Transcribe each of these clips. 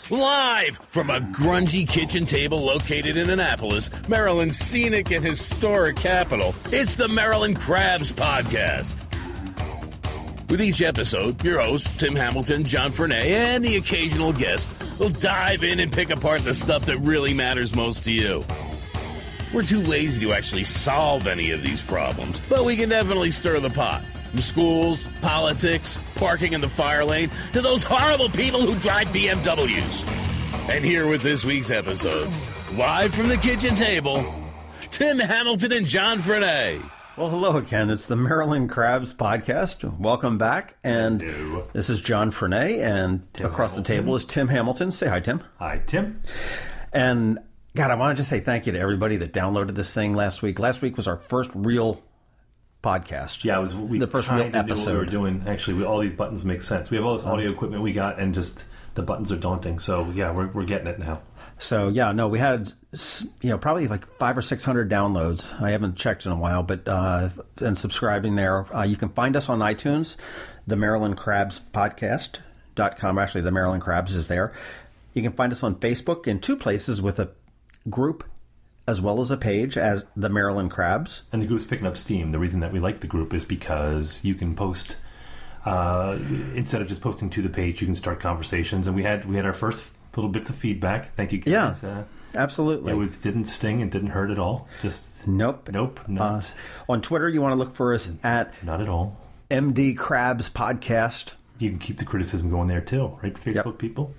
Live from a grungy kitchen table located in Annapolis, Maryland's scenic and historic capital, it's the Maryland Crabs Podcast. With each episode, your hosts, Tim Hamilton, John Frenay, and the occasional guest will dive in and pick apart the stuff that really matters most to you. We're too lazy to actually solve any of these problems, but we can definitely stir the pot. From schools, politics, parking in the fire lane, to those horrible people who drive BMWs. And here with this week's episode, live from the kitchen table, Tim Hamilton and John Frenay. Well, hello again. It's the Maryland Crabs Podcast. Welcome back. And this is John Frenay, and across the table is Tim Hamilton. Say hi, Tim. Hi, Tim. And, God, I want to just say thank you to everybody that downloaded this thing last week. Last week was our first real podcast. Yeah, it was the first real episode. What we were doing. Actually, all these buttons make sense. We have all this audio equipment we got, and just the buttons are daunting. So, yeah, we're getting it now. So, yeah, no, we had, probably like 500 or 600 downloads. I haven't checked in a while, but and subscribing there. You can find us on iTunes, the Maryland Crabs Podcast.com. Actually, the Maryland Crabs is there. You can find us on Facebook in two places with a group as well as a page as the Maryland Crabs. And the group's picking up steam. The reason that we like the group is because you can post, instead of just posting to the page, you can start conversations. And we had our first little bits of feedback. Thank you guys. Yeah, absolutely. It didn't sting and didn't hurt at all. Just Nope. Not. On Twitter, you want to look for us at Not at all. MD Crabs Podcast. You can keep the criticism going there too, right? Facebook people?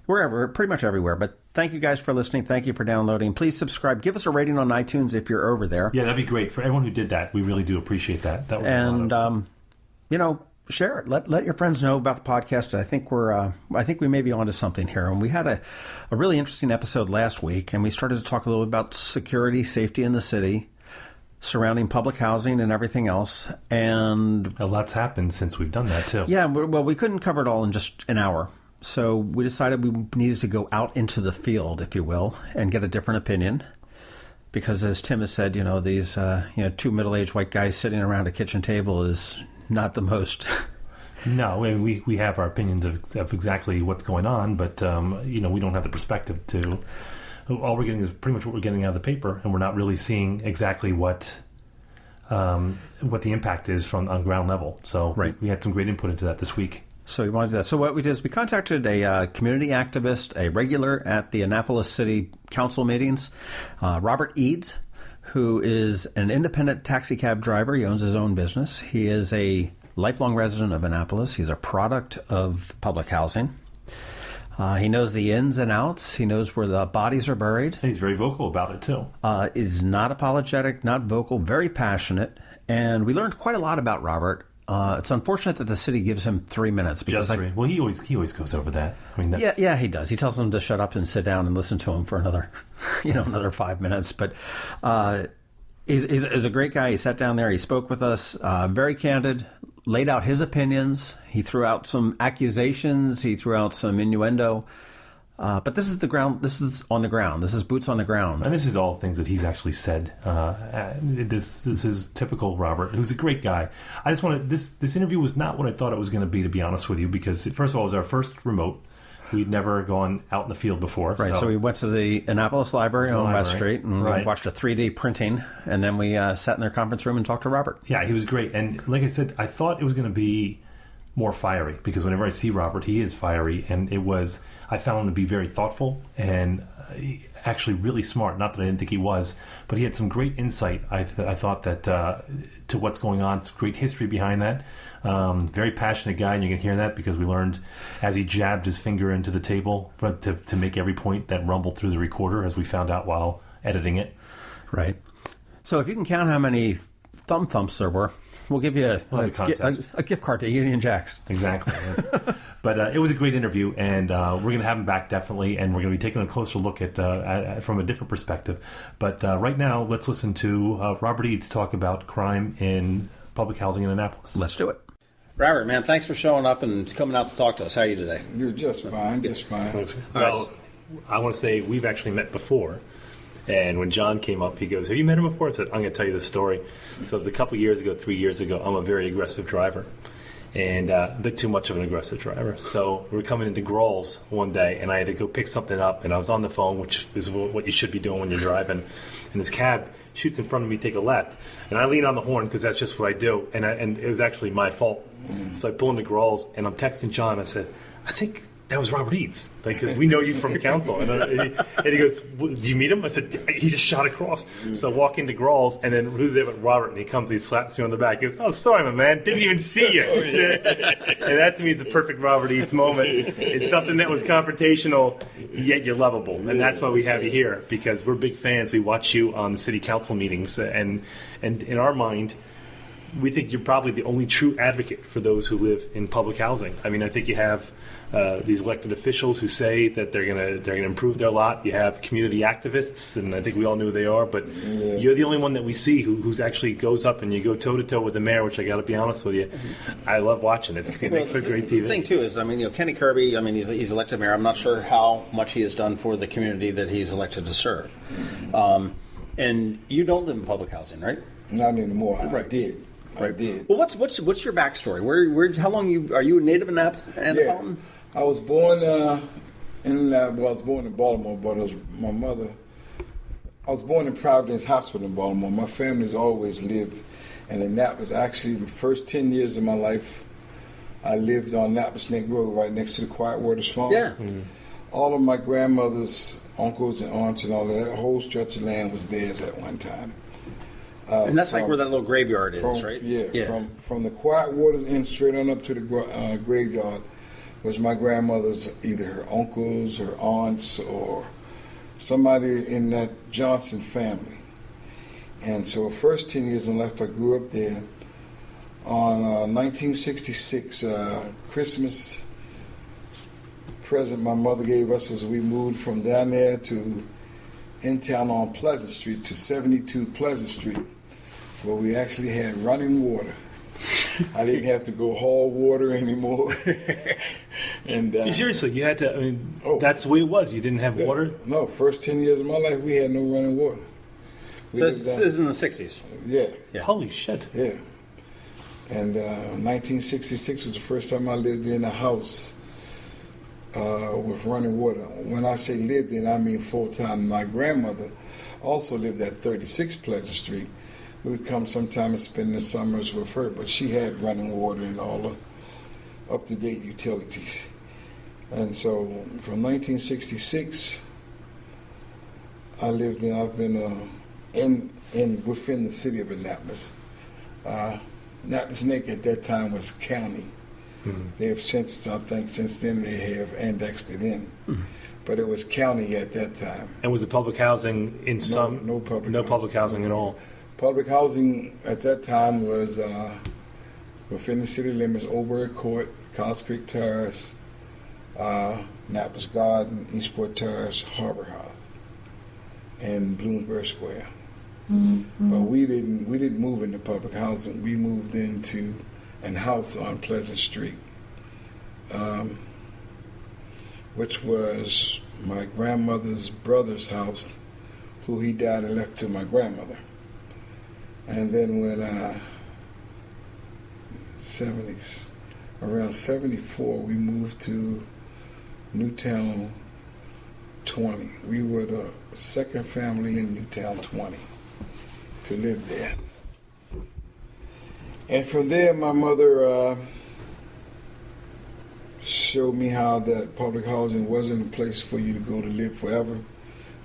Wherever, pretty much everywhere. But thank you guys for listening. Thank you for downloading. Please subscribe. Give us a rating on iTunes if you're over there. Yeah, that'd be great. For everyone who did that, we really do appreciate that. That was and, a lot of share it. Let your friends know about the podcast. I think we may be onto something here. And we had a really interesting episode last week, and we started to talk a little bit about security, safety in the city, surrounding public housing and everything else. And a lot's happened since we've done that, too. Yeah, well, we couldn't cover it all in just an hour. So we decided we needed to go out into the field, if you will, and get a different opinion. Because as Tim has said, these two middle-aged white guys sitting around a kitchen table is not the most. No, I mean, we have our opinions of exactly what's going on, but we don't have the perspective to. All we're getting is pretty much what we're getting out of the paper, and we're not really seeing exactly what the impact is on ground level. So we had some great input into that this week. So we wanted to do that. So what we did is we contacted a community activist, a regular at the Annapolis City Council meetings, Robert Eades, who is an independent taxi cab driver. He owns his own business. He is a lifelong resident of Annapolis. He's a product of public housing. He knows the ins and outs. He knows where the bodies are buried. And he's very vocal about it, too. Is not apologetic, not vocal, very passionate. And we learned quite a lot about Robert. It's unfortunate that the city gives him 3 minutes. Because just 3. Well, he always goes over that. I mean, that's... Yeah, he does. He tells them to shut up and sit down and listen to him for another 5 minutes. But he's a great guy. He sat down there. He spoke with us, very candid, laid out his opinions. He threw out some accusations. He threw out some innuendo. But this is the ground. This is on the ground. This is boots on the ground. And this is all things that he's actually said. This is typical Robert, who's a great guy. I just wanted this interview was not what I thought it was going to be honest with you, because first of all, it was our first remote. We'd never gone out in the field before. Right, so we went to the Annapolis Library on West Street and we watched a 3D printing, and then we sat in their conference room and talked to Robert. Yeah, he was great. And like I said, I thought it was going to be more fiery, because whenever I see Robert, he is fiery, and I found him to be very thoughtful and actually really smart. Not that I didn't think he was, but he had some great insight. I thought that to what's going on, some great history behind that. Very passionate guy, and you can hear that because we learned as he jabbed his finger into the table to make every point that rumbled through the recorder, as we found out while editing it. Right. So if you can count how many thumps there were, we'll give you a gift card to Union Jacks. Exactly. But it was a great interview, and we're going to have him back definitely, and we're going to be taking a closer look at from a different perspective. But right now, let's listen to Robert Eades talk about crime in public housing in Annapolis. Let's do it. Robert, man, thanks for showing up and coming out to talk to us. How are you today? You're just fine, Well, I want to say we've actually met before. And when John came up, he goes, "Have you met him before?" I said, "I'm going to tell you the story." So it was a couple years ago, 3 years ago. I'm a very aggressive driver. and a bit too much of an aggressive driver. So we were coming into Grohl's one day, and I had to go pick something up, and I was on the phone, which is what you should be doing when you're driving. And this cab shoots in front of me, take a left, and I lean on the horn because that's just what I do. And it was actually my fault. So I pull into Grohl's, and I'm texting John. I said, I think that was Robert Eades, because we know you from council. And he goes, did you meet him? I said, he just shot across. So I walk into Grohl's, and then who's there but Robert? And he comes, he slaps me on the back. He goes, oh, sorry, my man, didn't even see you. And that to me is the perfect Robert Eades moment. It's something that was confrontational, yet you're lovable. And that's why we have you here, because we're big fans. We watch you on the city council meetings, and in our mind, we think you're probably the only true advocate for those who live in public housing. I mean, I think you have these elected officials who say that they're gonna improve their lot. You have community activists, and I think we all know who they are. But you're the only one that we see who's actually goes up and you go toe to toe with the mayor. Which I got to be honest with you, I love watching. It makes for great TV. The thing too is, I mean, Kenny Kirby. I mean, he's elected mayor. I'm not sure how much he has done for the community that he's elected to serve. And you don't live in public housing, right? Not anymore. Right. I did. I did. Well, what's your backstory? Where how long are you a native in Annapolis? I was born I was born in Baltimore, but my mother. I was born in Providence Hospital in Baltimore. My family's always lived in Annapolis. Actually, the first 10 years of my life, I lived on Annapolis Neck Road, right next to the Quiet Waters Farm. Yeah. All of my grandmother's uncles and aunts and all that whole stretch of land was theirs at one time. And that's like where that little graveyard is, right? Yeah. From the Quiet Waters in straight on up to the graveyard was my grandmother's, either her uncles, her aunts, or somebody in that Johnson family. And so the first 10 years of my life, I grew up there. On 1966, Christmas present my mother gave us as we moved from down there to in town on Pleasant Street to 72 Pleasant Street, where we actually had running water. I didn't have to go haul water anymore. And Seriously, you had to. I mean, that's the way it was. You didn't have water. No, first 10 years of my life, we had no running water. So this is in the 60s. Yeah. Holy shit. Yeah. And 1966 was the first time I lived in a house with running water. When I say lived in, I mean full time. My grandmother also lived at 36 Pleasant Street. We would come sometime and spend the summers with her, but she had running water and all the up-to-date utilities. And so from 1966, I've been within the city of Annapolis. Annapolis Neck at that time was county. Mm-hmm. They have since then they have annexed it in. Mm-hmm. But it was county at that time. And was the public housing in some? No public housing at all. Public housing at that time was within the city limits: Oberg Court, College Creek Terrace, Annapolis Garden, Eastport Terrace, Harbor House, and Bloomsbury Square. Mm-hmm. But we didn't move into public housing. We moved into a house on Pleasant Street, which was my grandmother's brother's house, who he died and left to my grandmother. And then when around 74, we moved to Newtown 20. We were the second family in Newtown 20 to live there. And from there, my mother showed me how that public housing wasn't a place for you to go to live forever,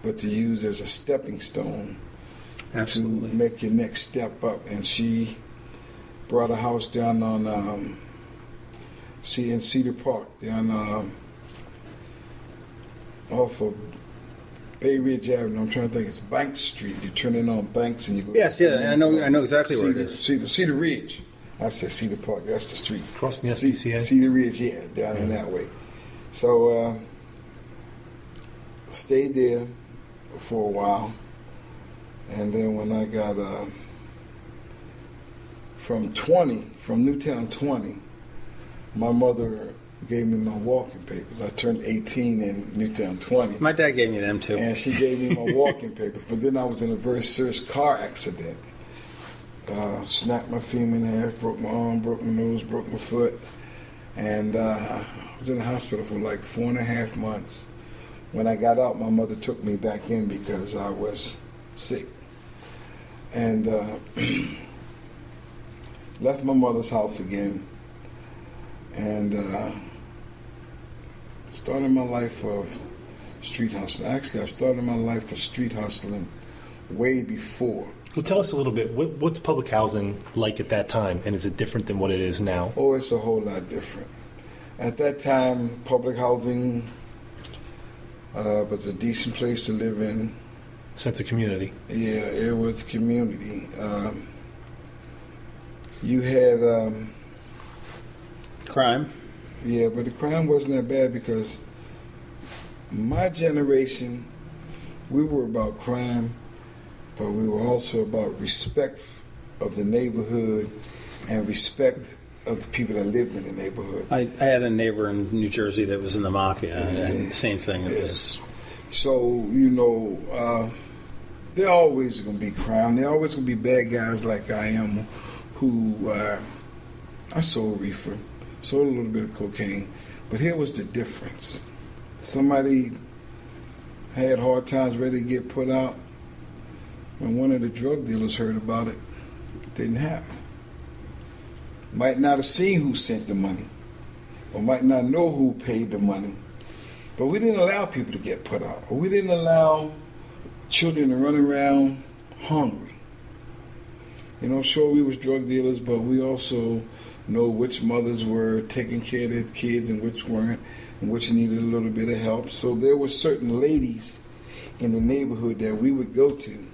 but to use as a stepping stone. Absolutely. To make your next step up. And she brought a house down on in Cedar Park, down off of Bay Ridge Avenue. I'm trying to think. It's Bank Street. You turn in on Banks and you go. Yes, yeah, I know exactly where it is. Cedar Ridge. I said Cedar Park. That's the street. Crossing the SPCA. Cedar Ridge, yeah, down in that way. So stayed there for a while, and then when I got from Newtown 20, my mother gave me my walking papers. I turned 18 in Newtown 20. My dad gave me them too. And she gave me my walking papers. But then I was in a very serious car accident. Snapped my femur in half, broke my arm, broke my nose, broke my foot. And I was in the hospital for like 4.5 months. When I got out, my mother took me back in because I was sick. And left my mother's house again. And started my life of street hustling. Actually, I started my life of street hustling way before. Well, tell us a little bit. What's public housing like at that time, and is it different than what it is now? Oh, it's a whole lot different. At that time, public housing was a decent place to live in. Sense of community. Yeah, it was community. You had Crime. yeah, but the crime wasn't that bad because my generation, we were about crime, but we were also about respect of the neighborhood and respect of the people that lived in the neighborhood. I had a neighbor in New Jersey that was in the mafia, and the same thing. It was. So, there always going to be crime. There always going to be bad guys like I am who I sold reefer, sold a little bit of cocaine. But here was the difference. Somebody had hard times ready to get put out. When one of the drug dealers heard about it, it didn't happen. Might not have seen who sent the money, or might not know who paid the money. But we didn't allow people to get put out, or we didn't allow children to run around hungry. Sure, we was drug dealers, but we also know which mothers were taking care of their kids and which weren't, and which needed a little bit of help. So there were certain ladies in the neighborhood that we would go to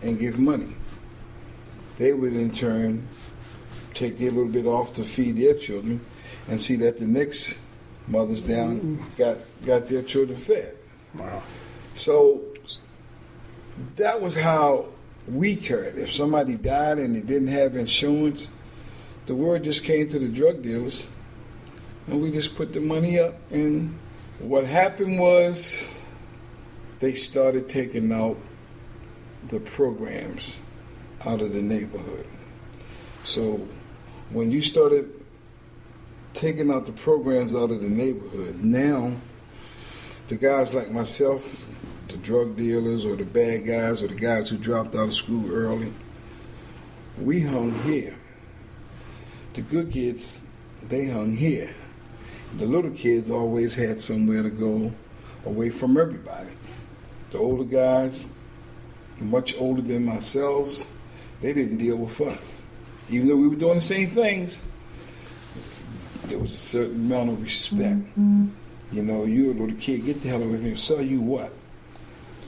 and give money. They would in turn take their little bit off to feed their children and see that the next mothers down got their children fed. Wow. So that was how we carried. If somebody died and they didn't have insurance, the word just came to the drug dealers and we just put the money up. And what happened was they started taking out the programs out of the neighborhood. So when you started taking out the programs out of the neighborhood, now the guys like myself, the drug dealers or the bad guys or the guys who dropped out of school early, we hung here. The good kids, they hung here. The little kids always had somewhere to go away from everybody. The older guys, much older than ourselves, they didn't deal with us. Even though we were doing the same things, there was a certain amount of respect. You're a little kid, get the hell away from me. So you what?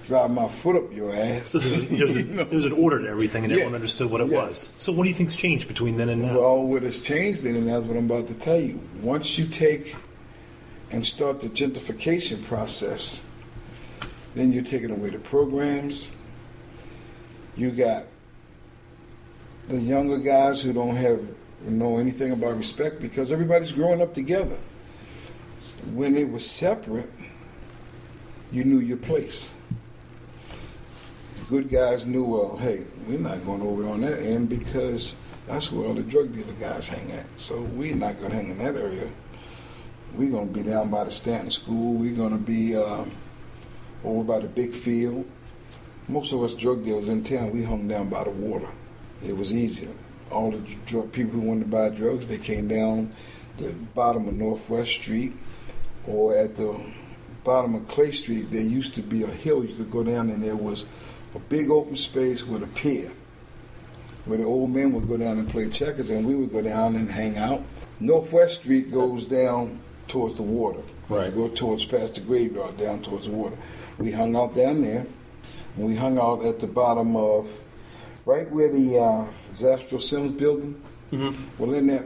Drive my foot up your ass. So there was an order to everything, and everyone understood what it was. So what do you think's changed between then and now? Well, what has changed then, and that's what I'm about to tell you. Once you take and start the gentrification process, then you're taking away the programs. You got the younger guys who don't know anything about respect because everybody's growing up together. When it was separate, you knew your place. The good guys knew, well, hey, we're not going over on that end because that's where all the drug dealer guys hang at. So we're not going to hang in that area. We're going to be down by the Stanton School. We're going to be over by the big field. Most of us drug dealers in town, we hung down by the water. It was easier. All the drug people who wanted to buy drugs, they came down the bottom of Northwest Street, or at the bottom of Clay Street, there used to be a hill you could go down, and there was a big open space with a pier where the old men would go down and play checkers, and we would go down and hang out. Northwest Street goes down towards the water. Right. You go towards past the graveyard, down towards the water. We hung out down there, and we hung out at the bottom of, right where the Zastro Sims building. Mm-hmm. Well, in that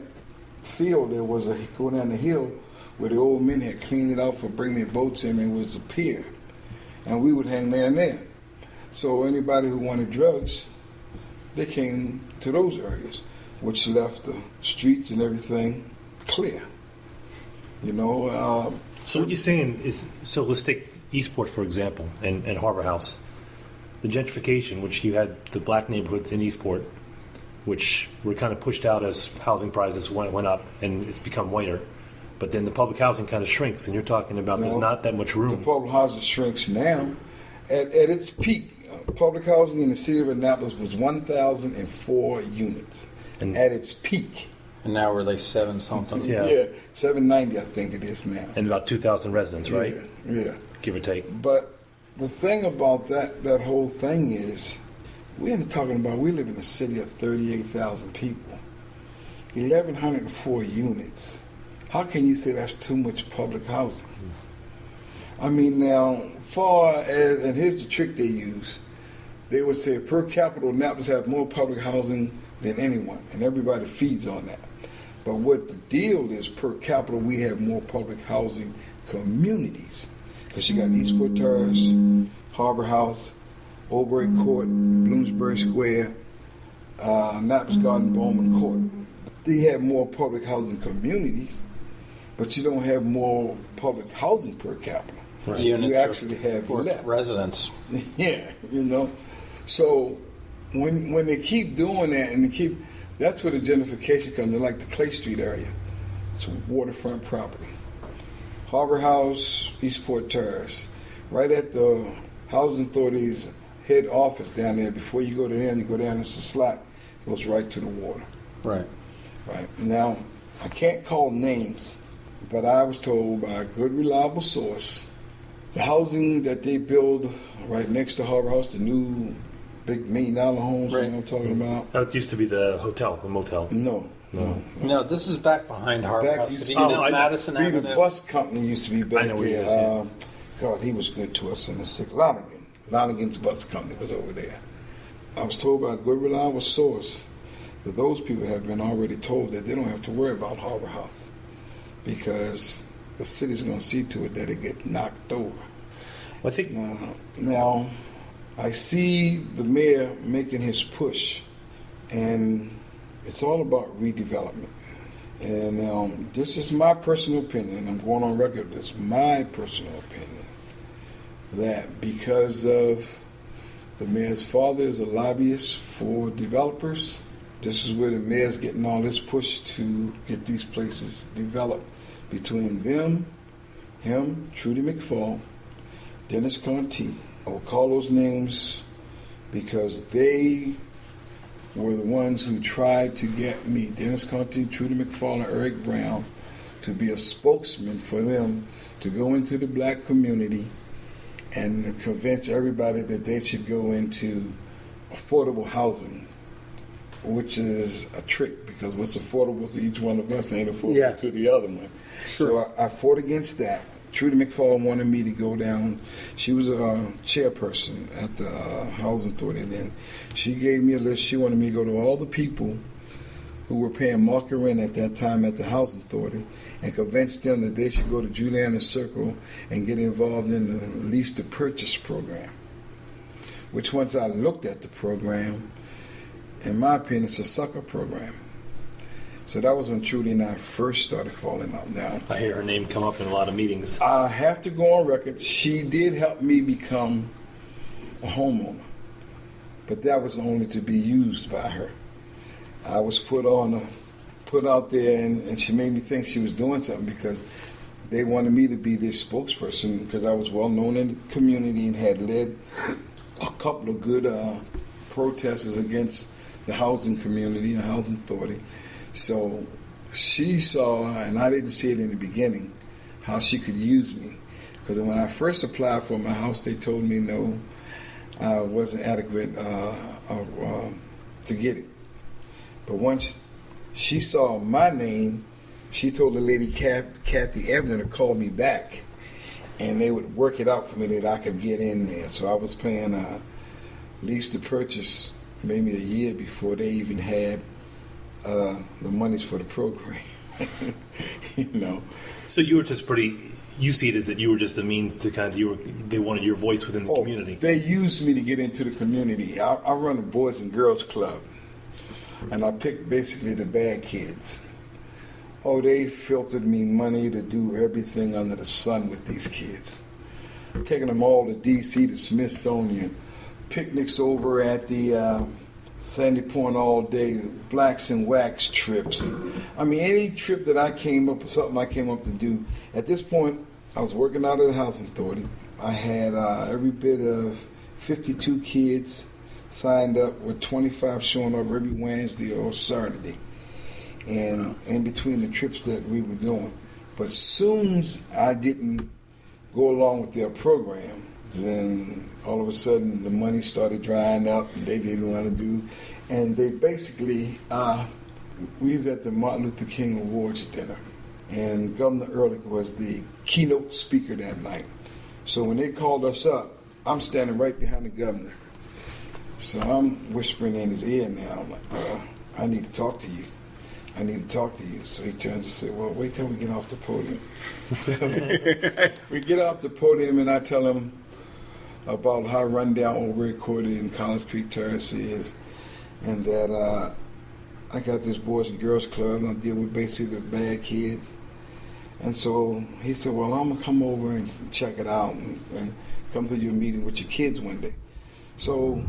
field, there was go down the hill where the old men had cleaned it out for bringing their boats in, and it was a pier. And we would hang down there. So anybody who wanted drugs, they came to those areas, which left the streets and everything clear. So what you're saying is, so let's take Eastport, for example, and Harbor House. The gentrification, which you had the black neighborhoods in Eastport, which were kind of pushed out as housing prices went up, and it's become whiter. But then the public housing kind of shrinks, and you're talking about there's not that much room. The public housing shrinks now. At its peak, public housing in the city of Annapolis was 1,004 units. And at its peak. And now we're like 7 something. Yeah, 790 I think it is now. And about 2,000 residents, right? Yeah. Give or take. But the thing about that whole thing is, we live in a city of 38,000 people. 1,104 units. How can you say that's too much public housing? I mean, now, and here's the trick they use. They would say per capita, Annapolis have more public housing than anyone, and everybody feeds on that. But what the deal is, per capita, we have more public housing communities. Because you got Eastport Terrace, Harbor House, Oldbury Court, Bloomsbury Square, Annapolis Garden, Bowman Court. They have more public housing communities, but you don't have more public housing per capita. Right. You actually have less residents. Yeah, So when they keep doing that, and that's where the gentrification comes in, like the Clay Street area. It's waterfront property. Harbor House, Eastport Terrace, right at the Housing Authority's head office down there. Before you go to there, you go down, it's a slot, it goes right to the water. Right. Now, I can't call names, but I was told by a good, reliable source, the housing that they build right next to Harbor House, the new big $1 million homes, right. You know what I'm talking about? That used to be the motel. No, this is back behind Harbor Back House. used to Madison be Avenue. the bus company used to be back I know where there. it is, yeah. God, he was good to us in the city. Lonigan's bus company was over there. I was told by a good, reliable source that those people have been already told that they don't have to worry about Harbor House because the city's going to see to it that it get knocked over. Well, I think now, I see the mayor making his push, and it's all about redevelopment. And this is my personal opinion. I'm going on record. It's my personal opinion that because of the mayor's father is a lobbyist for developers, this is where the mayor's getting all this push to get these places developed between them, him, Trudy McFall, Dennis Conti. I will call those names because they were the ones who tried to get me, Dennis Conti, Trudy McFall, and Eric Brown, to be a spokesman for them to go into the black community and convince everybody that they should go into affordable housing, which is a trick because what's affordable to each one of us ain't affordable to the other one. Sure. So I fought against that. Trudy McFall wanted me to go down. She was a chairperson at the Housing Authority then. She gave me a list. She wanted me to go to all the people who were paying market rent at that time at the Housing Authority and convince them that they should go to Juliana Circle and get involved in the lease to purchase program, which once I looked at the program, in my opinion, it's a sucker program. So that was when Trudy and I first started falling out. Now, I hear her name come up in a lot of meetings. I have to go on record. She did help me become a homeowner, but that was only to be used by her. I was put out there, and she made me think she was doing something because they wanted me to be their spokesperson because I was well known in the community and had led a couple of good protesters against the housing community and housing authority. So she saw, and I didn't see it in the beginning, how she could use me. Because when I first applied for my house, they told me no, I wasn't adequate to get it. But once she saw my name, she told the lady Kathy Ebner to call me back, and they would work it out for me that I could get in there. So I was paying a lease to purchase maybe a year before they even had the monies for the program. So you were just you see it as that you were just a means to they wanted your voice within the community. They used me to get into the community. I run a Boys and Girls Club, and I picked basically the bad kids. They filtered me money to do everything under the sun with these kids. Taking them all to D.C., to Smithsonian, picnics over at the Sandy Point all day, blacks and wax trips. I mean, any trip that I came up with, something I came up to do. At this point, I was working out at the Housing Authority. I had every bit of 52 kids signed up, with 25 showing up every Wednesday or Saturday, and in between the trips that we were doing. But soon as I didn't go along with their program, then all of a sudden the money started drying up and they didn't want to do. And they basically, we was at the Martin Luther King Awards dinner, and Governor Ehrlich was the keynote speaker that night. So when they called us up, I'm standing right behind the governor. So I'm whispering in his ear now. I'm like, I need to talk to you. I need to talk to you. So he turns and says, well, wait till we get off the podium. So we get off the podium, and I tell him about how run down Old Court and College Creek Terrace is, and that I got this Boys and Girls Club, and I deal with basically the bad kids. And so he said, well, I'm going to come over and check it out and come to your meeting with your kids one day. So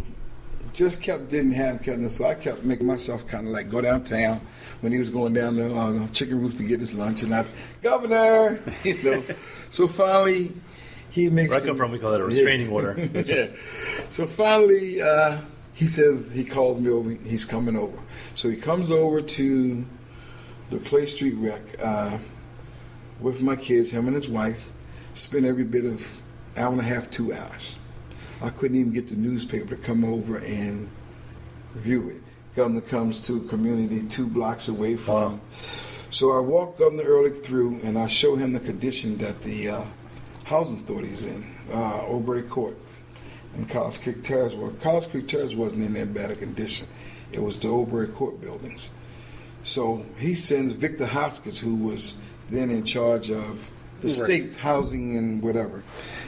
just didn't have cutting. So I kept making myself kind of like go downtown when he was going down the chicken roof to get his lunch, and Governor, you know. So finally, he makes. Where I come from, we call that a restraining order. Yeah. So finally, he says he calls me over. He's coming over. So he comes over to the Clay Street Rec with my kids, him and his wife. Spent every bit of hour and a half, 2 hours. I couldn't even get the newspaper to come over and view it. Governor comes to a community 2 blocks away from him. So I walk Governor Ehrlich through, and I show him the condition that the Housing Authority is in, Oberry Court and College Creek Terrace. Well, College Creek Terrace wasn't in that bad a condition. It was the Oberry Court buildings. So he sends Victor Hoskins, who was then in charge of the state housing and whatever.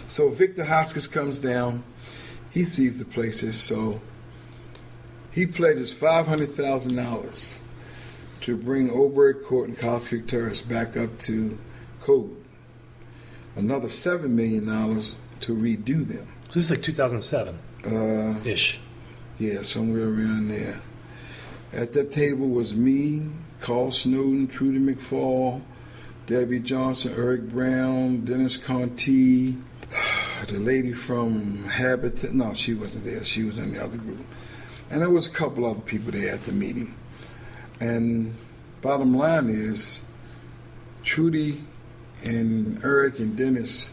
So Victor Hoskins comes down. He sees the places, so he pledges $500,000 to bring Oberry Court and College Creek Terrace back up to code. Another $7 million to redo them. So this is like 2007 ish. Yeah, somewhere around there. At that table was me, Carl Snowden, Trudy McFall, Debbie Johnson, Eric Brown, Dennis Conti, the lady from Habitat. No, she wasn't there. She was in the other group. And there was a couple other people there at the meeting. And bottom line is, Trudy and Eric and Dennis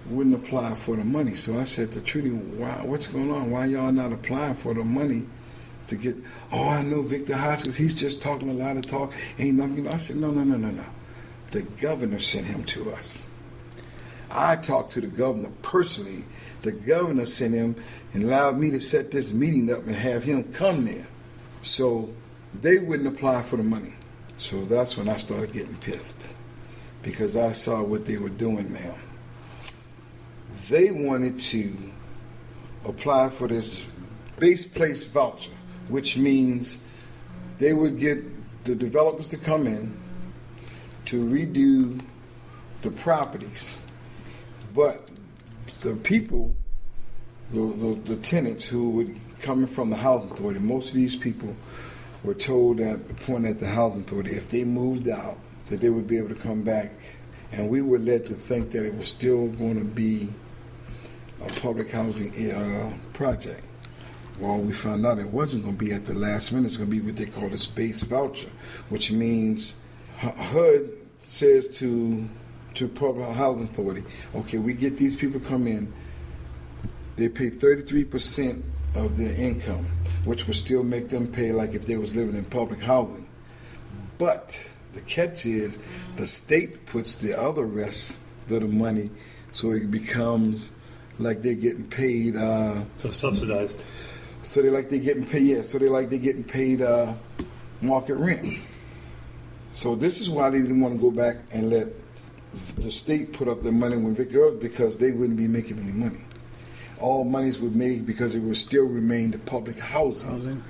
wouldn't apply for the money. So I said to Trudy, what's going on? Why y'all not applying for the money to get, I know Victor Hoskins, he's just talking a lot of talk. Ain't nothing. I said, no. The governor sent him to us. I talked to the governor personally. The governor sent him and allowed me to set this meeting up and have him come there. So they wouldn't apply for the money. So that's when I started getting pissed, because I saw what they were doing now. They wanted to apply for this base place voucher, which means they would get the developers to come in to redo the properties. But the people, the tenants who would coming from the Housing Authority, most of these people were told at the point at the Housing Authority, if they moved out, that they would be able to come back. And we were led to think that it was still going to be a public housing project. Well, we found out it wasn't going to be at the last minute. It's going to be what they call a space voucher, which means HUD says to Public Housing Authority, okay, we get these people come in, they pay 33% of their income, which would still make them pay like if they was living in public housing. But the catch is the state puts the other rest of the money, so it becomes like they're getting paid. So subsidized. So they're getting paid market rent. So this is why they didn't want to go back and let the state put up their money when Victor Earth, because they wouldn't be making any money. All monies were made because it would still remain the public housing.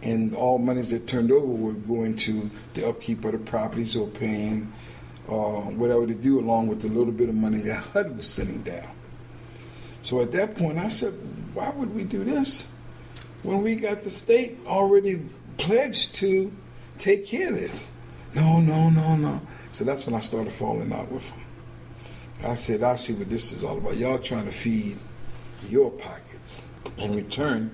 And all monies that turned over were going to the upkeep of the properties or paying whatever they do, along with the little bit of money that HUD was sending down. So at that point, I said, why would we do this? when we got the state already pledged to take care of this? No. So that's when I started falling out with them. I said, I see what this is all about. Y'all trying to feed your pockets. In return,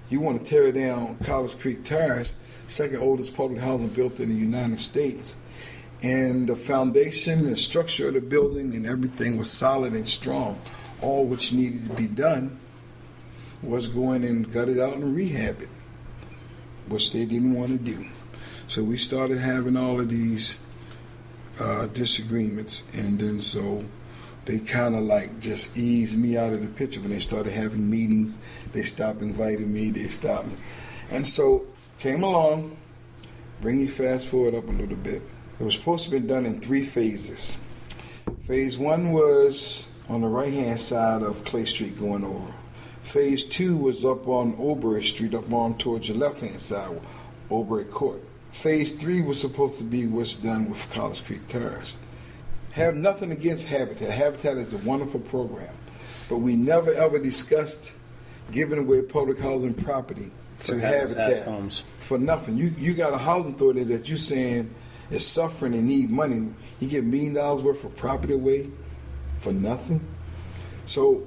you want to tear down College Creek Terrace, second oldest public housing built in the United States. And the foundation and structure of the building and everything was solid and strong. All which needed to be done was go in and gut it out and rehab it, which they didn't want to do. So we started having all of these disagreements, and then so they kind of like just eased me out of the picture. When they started having meetings, they stopped inviting me, they stopped me. And so came along, bring you fast forward up a little bit. It was supposed to be done in 3 phases. Phase 1 was on the right-hand side of Clay Street going over. Phase 2 was up on Oberry Street, up on towards your left-hand side, Oberry Court. Phase 3 was supposed to be what's done with College Creek Terrace. Have nothing against Habitat. Habitat is a wonderful program. But we never ever discussed giving away public housing property to Habitat homes for nothing. You got a housing authority that you're saying is suffering and need money. You get $1 million worth of property away for nothing. So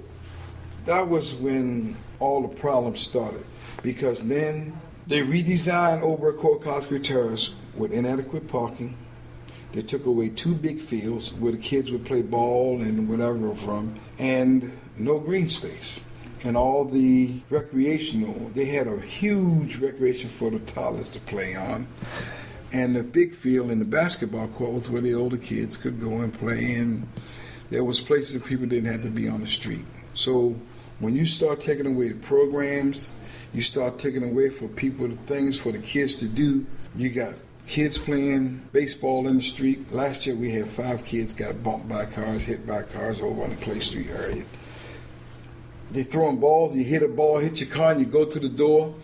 that was when all the problems started, because then they redesigned Oberry Court College Creek Terrace with inadequate parking. They took away 2 big fields where the kids would play ball and whatever from, and no green space. And all the recreational, they had a huge recreation for the toddlers to play on. And the big field in the basketball court was where the older kids could go and play, and there was places that people didn't have to be on the street. So when you start taking away the programs, you start taking away for people the things for the kids to do. You got kids playing baseball in the street. Last year we had 5 kids got bumped by cars, hit by cars over on the Clay Street area. They throwing balls, you hit a ball, hit your car, and you go to the door,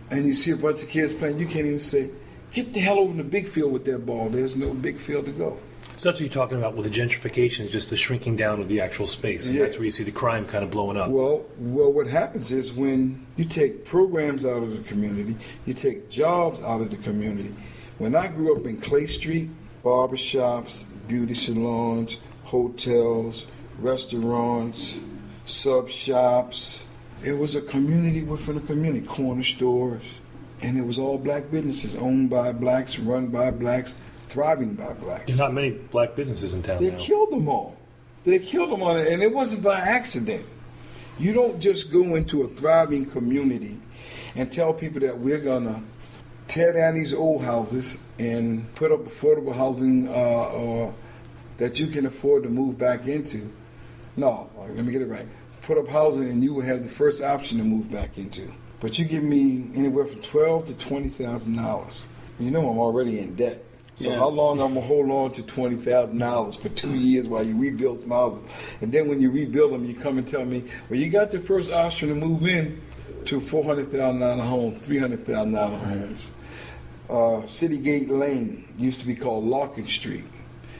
and you see a bunch of kids playing. You can't even say, get the hell over the big field with that ball. There's no big field to go. So that's what you're talking about with the gentrification, is just the shrinking down of the actual space. And that's where you see the crime kind of blowing up. Well, what happens is when you take programs out of the community, you take jobs out of the community. When I grew up in Clay Street, barbershops, beauty salons, hotels, restaurants, sub shops, it was a community within a community, corner stores. And it was all black businesses owned by blacks, run by blacks, thriving by blacks. There's not many black businesses in town They now. killed them all. They killed them all, and it wasn't by accident. You don't just go into a thriving community and tell people that we're going to tear down these old houses and put up affordable housing that you can afford to move back into. No, let me get it right. Put up housing and you will have the first option to move back into. But you give me anywhere from $12,000 to $20,000. You know I'm already in debt. So how long I'm going to hold on to $20,000 for 2 years while you rebuild some houses? And then when you rebuild them, you come and tell me, well, you got the first option to move in to $400,000 homes, $300,000 homes. City Gate Lane used to be called Larkin Street.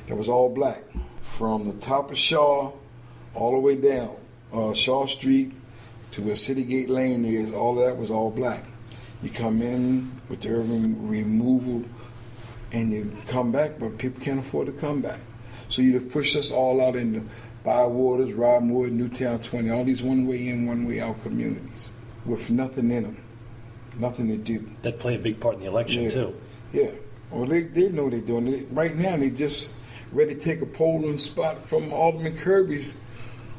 It was all black. From the top of Shaw all the way down, Shaw Street to where City Gate Lane is, all of that was all black. You come in with the urban removal and you come back, but people can't afford to come back. So you'd have pushed us all out into Bywaters, Roddenwood, Newtown 20, all these one-way in, one-way out communities with nothing in them, nothing to do. That play a big part in the election, too. Yeah. Well, they know they're doing it. Right now, they just ready to take a polling spot from Alderman Kirby's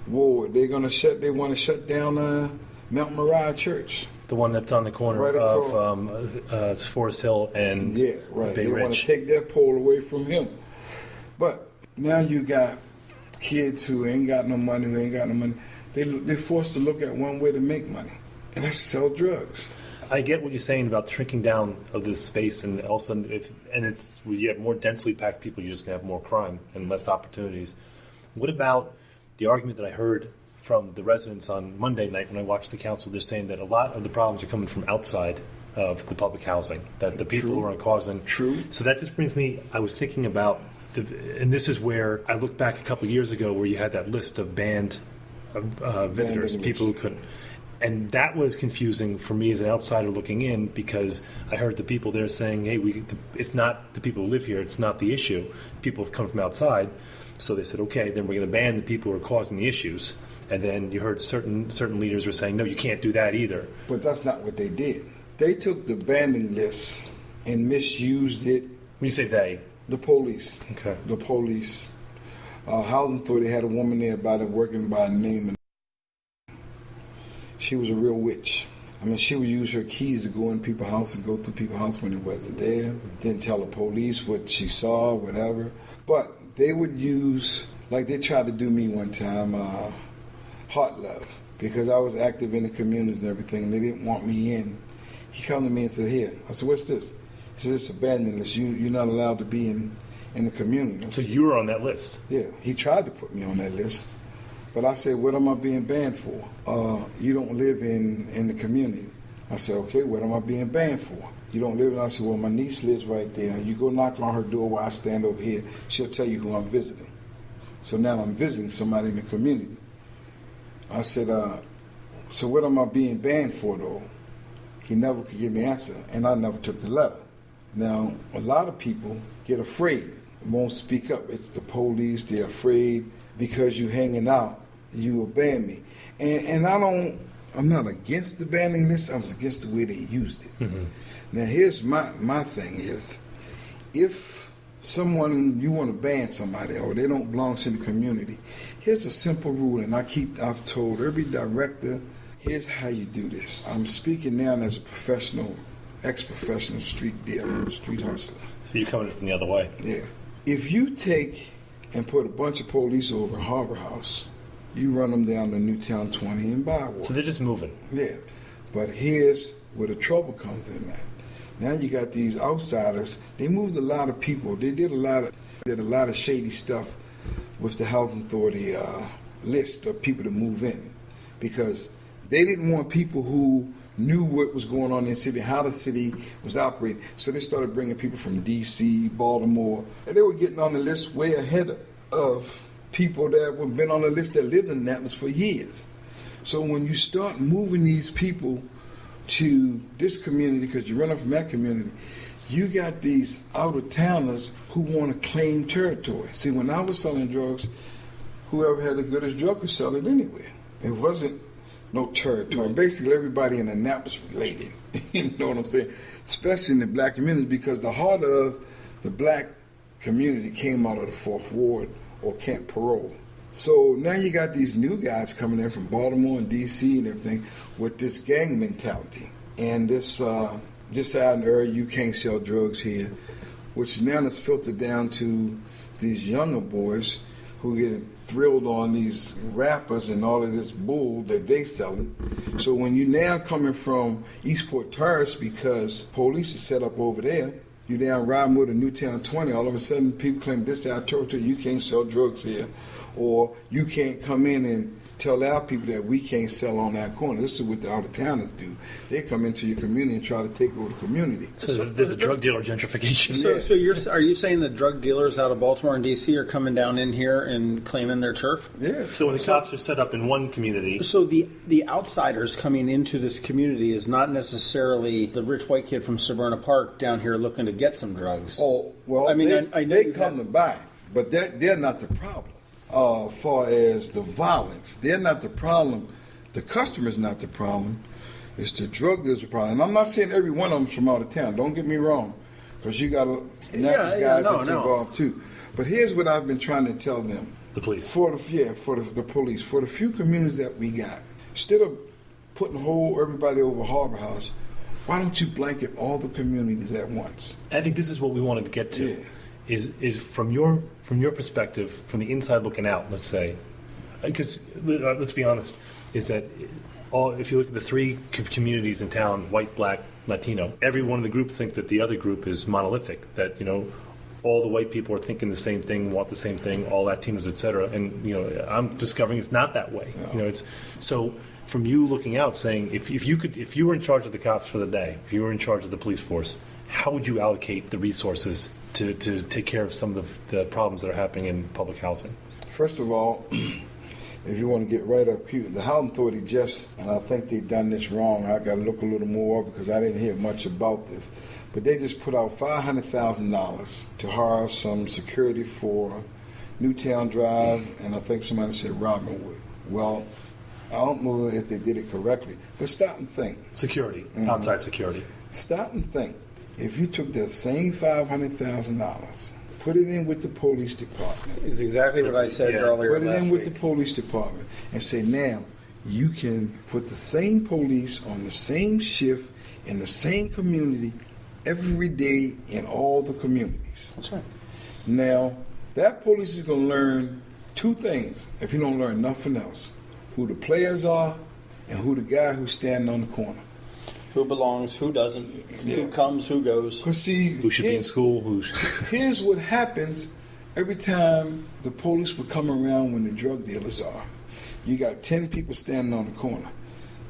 ward. They want to shut down Mount Moriah Church. The one that's on the corner Right of Forest Hill and Bay Ridge. They want to take that pole away from him. But now you got kids who ain't got no money, They're forced to look at one way to make money, and that's sell drugs. I get what you're saying about shrinking down of this space, and also when you have more densely packed people, you're just going to have more crime and less opportunities. What about the argument that I heard from the residents on Monday night when I watched the council? They're saying that a lot of the problems are coming from outside of the public housing, that the people who are causing. True. So that just brings me, I was thinking about, and this is where I looked back a couple of years ago where you had that list of banned visitors, people who couldn't. And that was confusing for me as an outsider looking in, because I heard the people there saying, hey, it's not the people who live here, it's not the issue. People have come from outside. So they said, okay, then we're going to ban the people who are causing the issues. And then you heard certain leaders were saying, no, you can't do that either. But that's not what they did. They took the banning list and misused it. When you say they? The police. Okay. The police. Housing Authority had a woman there working by a name. She was a real witch. I mean, she would use her keys to go in people's house and go through people's house when it wasn't there. Didn't tell the police what she saw, whatever. But they would use, like they tried to do me one time, heart love, because I was active in the communities and everything, and they didn't want me in. He came to me and said, here. I said, what's this? He said, it's a banning list. You're not allowed to be in the community. So you were on that list? Yeah. He tried to put me on that list. But I said, what am I being banned for? You don't live in the community. I said, okay, what am I being banned for? You don't live in. I said, well, my niece lives right there. You go knock on her door while I stand over here. She'll tell you who I'm visiting. So now I'm visiting somebody in the community. I said, so what am I being banned for, though? He never could give me an answer, and I never took the letter. Now, a lot of people get afraid, won't speak up. It's the police. They're afraid because you hanging out, you will ban me. And I'm not against the banning list. I was against the way they used it. Mm-hmm. Now, here's my thing is, if you want to ban somebody or they don't belong to the community, here's a simple rule, and I've told every director, here's how you do this. I'm speaking now as a ex-professional street dealer, street hustler. So you're coming from the other way. Yeah. If you take and put a bunch of police over Harbor House, you run them down to Newtown 20 and Bywater. So they're just moving. Yeah. But here's where the trouble comes in, man. Now you got these outsiders. They moved a lot of people. They did a lot of shady stuff with the Housing Authority list of people to move in, because they didn't want people who knew what was going on in the city, how the city was operating. So they started bringing people from D.C., Baltimore, and they were getting on the list way ahead of people that had been on the list that lived in Annapolis for years. So when you start moving these people to this community, because you're running from that community, you got these out-of-towners who want to claim territory. See, when I was selling drugs, whoever had the goodest drug could sell it anywhere. It wasn't no territory. Basically, everybody in Annapolis related. You know what I'm saying? Especially in the black community, because the heart of the black community came out of the 4th Ward or Camp Parole. So now you got these new guys coming in from Baltimore and D.C. and everything with this gang mentality. And this out in the area, you can't sell drugs here, which now is filtered down to these younger boys who get thrilled on these rappers and all of this bull that they selling. So when you now coming from Eastport Terrace, because police is set up over there, you down riding with a Newtown 20, all of a sudden people claim this is our territory, you can't sell drugs here, or you can't come in and tell our people that we can't sell on that corner. This is what the out-of-towners do. They come into your community and try to take over the community. So there's a drug dealer gentrification. So are you saying that drug dealers out of Baltimore and D.C. are coming down in here and claiming their turf? Yeah. So when the cops are set up in one community... So the outsiders coming into this community is not necessarily the rich white kid from Severna Park down here looking to get some drugs. Oh, well, I mean, they come to buy, but they're not the problem. Far as the violence, they're not the problem. The customer's not the problem. It's the drug dealer's the problem. And I'm not saying every one of them's from out of town. Don't get me wrong, because you got guys that's involved too. But here's what I've been trying to tell them: the police, for the police, for the few communities that we got, instead of putting everybody over Harbor House, why don't you blanket all the communities at once? I think this is what we wanted to get to. Yeah. Is from your perspective, from the inside looking out, let's say, because let's be honest, is that if you look at the 3 communities in town, white, black, Latino, every one of the group think that the other group is monolithic, that all the white people are thinking the same thing, want the same thing, all Latinos, etc. And I'm discovering it's not that way. No. It's so. From you looking out, saying if you were in charge of the cops for the day, if you were in charge of the police force, how would you allocate the resources to take care of some of the problems that are happening in public housing? First of all, if you want to get right up cute, the housing authority and I think they've done this wrong. I got to look a little more because I didn't hear much about this. But they just put out $500,000 to hire some security for Newtown Drive, and I think somebody said Robinwood. Well, I don't know if they did it correctly, but stop and think. Security, outside security. Stop and think. If you took that same $500,000, put it in with the police department. Is exactly what I said earlier. Put it in with the police department and say, now you can put the same police on the same shift in the same community every day in all the communities. That's right. Now, that police is going to learn two things if you don't learn nothing else: who the players are and who the guy who's standing on the corner. Who belongs, who doesn't, who comes, who goes. See, who should be in school? Here's what happens every time the police will come around when the drug dealers are. You got 10 people standing on the corner.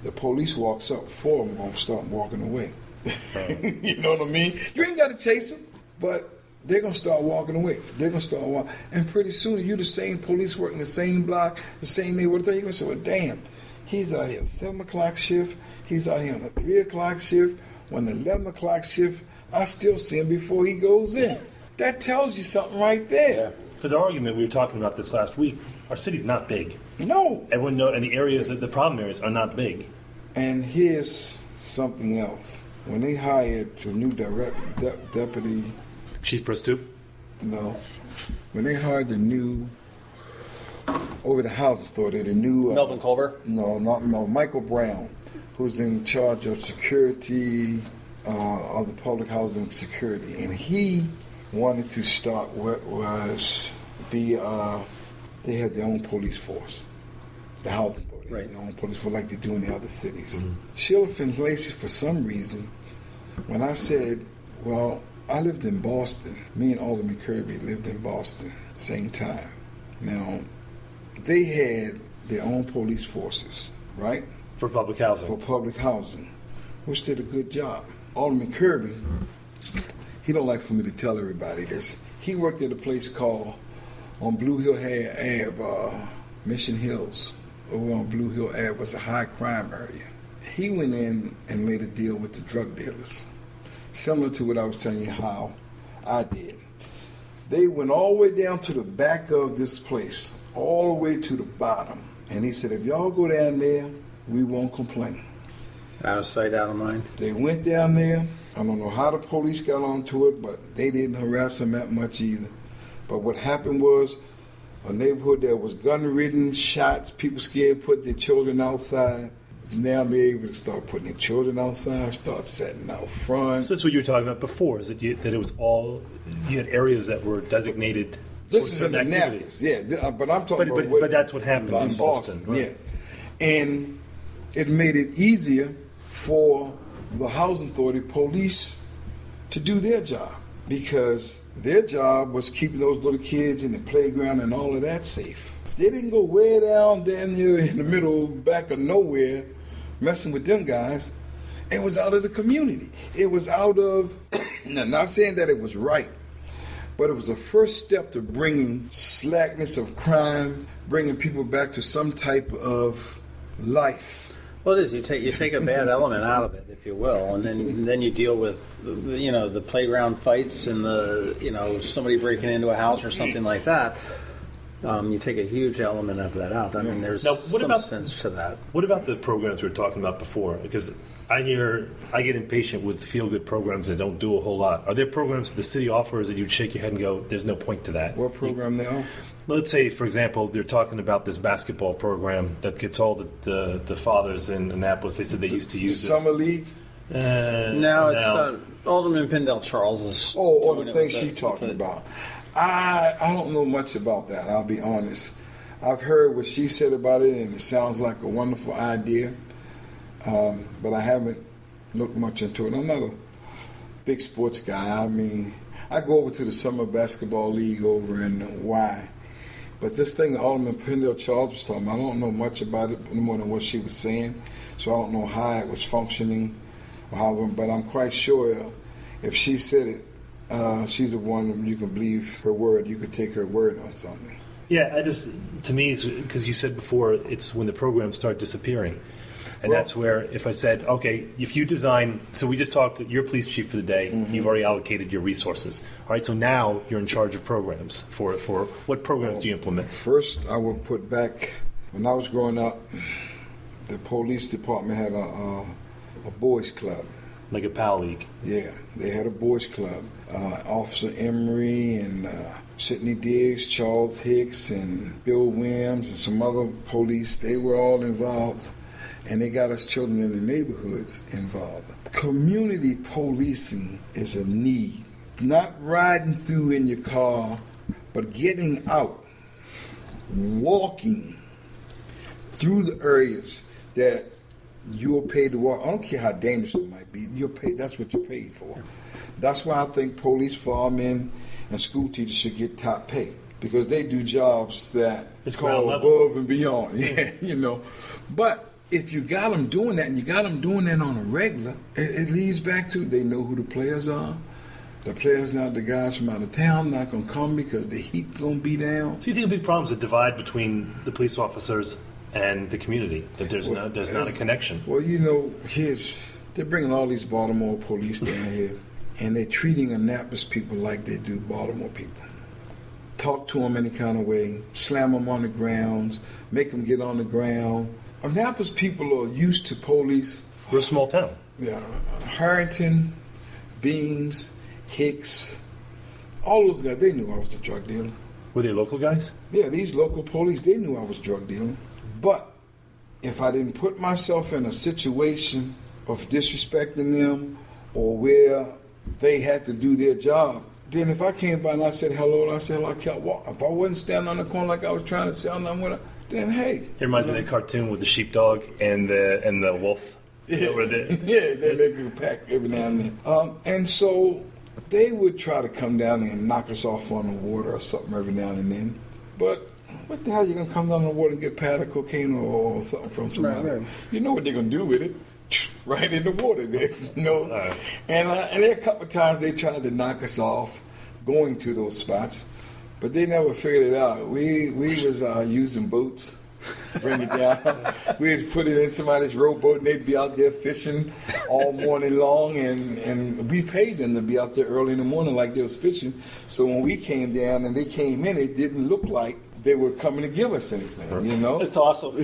The police walks up, 4 of them going to start walking away. You know what I mean? You ain't got to chase them, but they're going to start walking away. They're going to start walking. And pretty soon, you the same police working the same block, the same neighborhood. You're going to say, well, damn, he's out here 7 o'clock shift. He's out here on a 3 o'clock shift. On the 11 o'clock shift, I still see him before he goes in. That tells you something right there. Because our argument, we were talking about this last week, our city's not big. No. Everyone knows, and the areas, the problem areas are not big. And here's something else. When they hired the new deputy... Chief Prestoop? No. When they hired the new... over the housing authority, the new... Melvin Colbert? No, Michael Brown, who's in charge of security, of the public housing security. And he wanted to start what was they had their own police force. The housing authority, right. Their own police force like they do in the other cities. Mm-hmm. Sheila Finlacy, for some reason, when I said, well, I lived in Boston, me and Alderman Kirby lived in Boston, same time. Now, they had their own police forces, right? For public housing. For public housing, which did a good job. Alderman Kirby, he don't like for me to tell everybody this. He worked at a place called, on Blue Hill Ave, Mission Hills. Over on Blue Hill Ave was a high crime area. He went in and made a deal with the drug dealers, similar to what I was telling you how I did. They went all the way down to the back of this place, all the way to the bottom. And he said, if y'all go down there, we won't complain. Out of sight, out of mind. They went down there. I don't know how the police got onto it, but they didn't harass them that much either. But what happened was a neighborhood that was gun-ridden, shots, people scared, put their children outside. Now be able to start putting their children outside, start setting out front. So that's what you were talking about before, is that it was all, you had areas that were designated this for is certain in Annapolis, yeah, but I'm talking about but that's what happened in Boston. Right? Yeah. And it made it easier for the housing authority police to do their job, because their job was keeping those little kids in the playground and all of that safe. If they didn't go way down there in the middle, back of nowhere, messing with them guys, it was out of the community. It was out of, not saying that it was right, but it was the first step to bringing slackness of crime, bringing people back to some type of life. Well, it is. You take a bad element out of it, if you will, and then you deal with the playground fights and somebody breaking into a house or something like that. You take a huge element of that out. I mean, there's some sense to that. What about the programs we were talking about before? Because I get impatient with feel-good programs that don't do a whole lot. Are there programs the city offers that you'd shake your head and go, there's no point to that? What program they offer? Let's say, for example, they're talking about this basketball program that gets all the fathers in Annapolis. They said they used to use the Summer League? Now it's Alderman Pendell Charles is the thing she's talking about. I don't know much about that, I'll be honest. I've heard what she said about it, and it sounds like a wonderful idea, but I haven't looked much into it. I'm not a big sports guy. I mean, I go over to the Summer Basketball League over in Y. But this thing that Alderman Pendell Charles was talking about, I don't know much about it more than what she was saying, so I don't know how it was functioning, but I'm quite sure if she said it, she's the one you can believe her word. You could take her word on something. Yeah, to me, because you said before, it's when the programs start disappearing. And that's where, if I said, okay, if you design, so we just talked to your police chief for the day, you've already allocated your resources. All right, so now you're in charge of programs. For what programs do you implement? First, I would put back, when I was growing up, the police department had a boys club. Like a PAL league. Yeah, they had a boys club. Officer Emery and Sidney Diggs, Charles Hicks, and Bill Williams, and some other police, they were all involved. And they got us children in the neighborhoods involved. Community policing is a need. Not riding through in your car, but getting out, walking through the areas that you're paid to walk. I don't care how dangerous it might be. You're paid. That's what you're paid for. That's why I think police, firemen, and school teachers should get top pay, because they do jobs that It's call ground level. above and beyond. Yeah, But if you got them doing that, and you got them doing that on a regular, it leads back to they know who the players are. The players, not the guys from out of town, not going to come because the heat going to be down. So you think a big problem is the divide between the police officers and the community, that there's not a connection? Well, they're bringing all these Baltimore police down here, and they're treating Annapolis people like they do Baltimore people. Talk to them any kind of way, slam them on the grounds, make them get on the ground. Annapolis people are used to police. We're a small town. Yeah, Harrington, Beams, Hicks, all those guys, they knew I was a drug dealer. Were they local guys? Yeah, these local police, they knew I was drug dealing. But if I didn't put myself in a situation of disrespecting them or where they had to do their job, then if I came by and I said hello and I said hello, I kept walking. If I wasn't standing on the corner like I was trying to sound them with her, then hey. It reminds me of that cartoon with the sheepdog and the wolf. Yeah, they make you pack every now and then. And so they would try to come down and knock us off on the water or something every now and then. But what the hell, you going to come down the water and get powder cocaine or something from somebody? Right. You know what they're going to do with it. Right in the water. Right. And there a couple of times they tried to knock us off going to those spots. But they never figured it out. We was using boats, bring it down. We'd put it in somebody's rowboat, and they'd be out there fishing all morning long, and we paid them to be out there early in the morning like they was fishing. So when we came down and they came in, it didn't look like they were coming to give us anything, you know? That's awesome.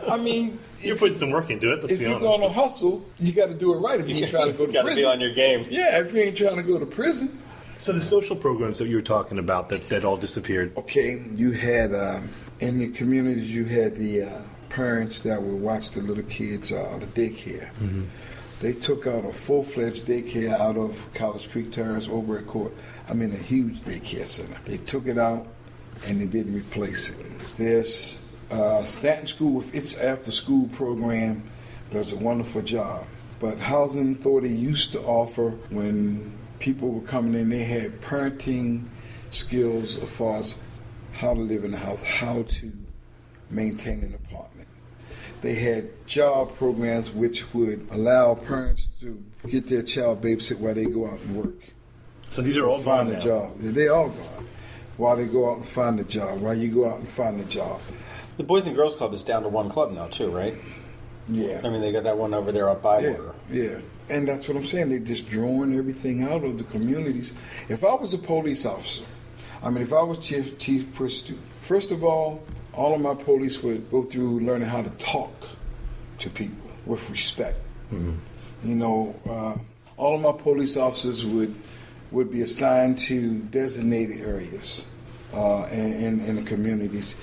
I mean... You're putting some work into it, let's be honest. If you're going to hustle, you got to do it right if you ain't trying to go to prison. You got to be on your game. Yeah, if you ain't trying to go to prison. So the social programs that you were talking about that all disappeared. Okay, you had in the communities, you had the parents that would watch the little kids the daycare. Mm-hmm. They took out a full-fledged daycare out of College Creek Terrace over at Court. I mean, a huge daycare center. They took it out and they didn't replace it. There's Stanton School with its after-school program does a wonderful job. But Housing Authority used to offer, when people were coming in, they had parenting skills as far as how to live in the house, how to maintain an apartment. They had job programs which would allow parents to get their child babysit while they go out and work. So these are all find gone a now. job. They all gone. While they go out and find a job, while you go out and find a job. The Boys and Girls Club is down to one club now, too, right? Yeah. I mean, they got that one over there up Bywater. Yeah. And that's what I'm saying. They're just drawing everything out of the communities. If I was a police officer, if I was chief pursuit, first of all of my police would go through learning how to talk to people with respect. Mm-hmm. All of my police officers would be assigned to designated areas in the communities.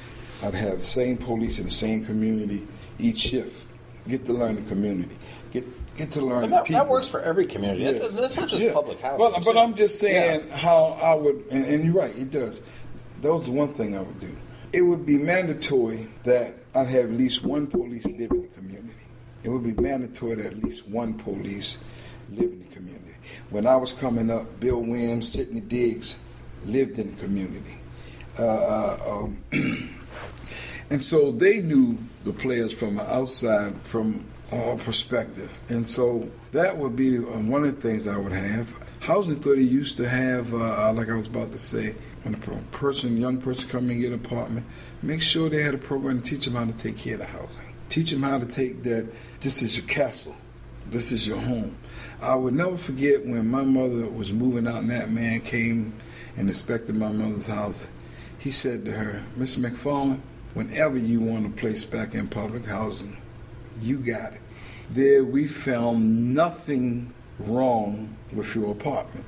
I'd have the same police in the same community each shift. Get to learn the community. Get to learn the people. That works for every community. Yeah. That's not just public housing. But I'm just saying how I would, and you're right, it does. That was the one thing I would do. It would be mandatory that I'd have at least one police live in the community. It would be mandatory that at least one police live in the community. When I was coming up, Bill Williams, Sidney Diggs lived in the community. And so they knew the players from an outside, from perspective. And so that would be one of the things I would have. Housing Authority used to have, like I was about to say, when a young person come and get an apartment, make sure they had a program to teach them how to take care of the housing. Teach them how to take that, this is your castle, this is your home. I would never forget when my mother was moving out and that man came and inspected my mother's house. He said to her, Miss McFarland, whenever you want a place back in public housing, you got it. There we found nothing wrong with your apartment.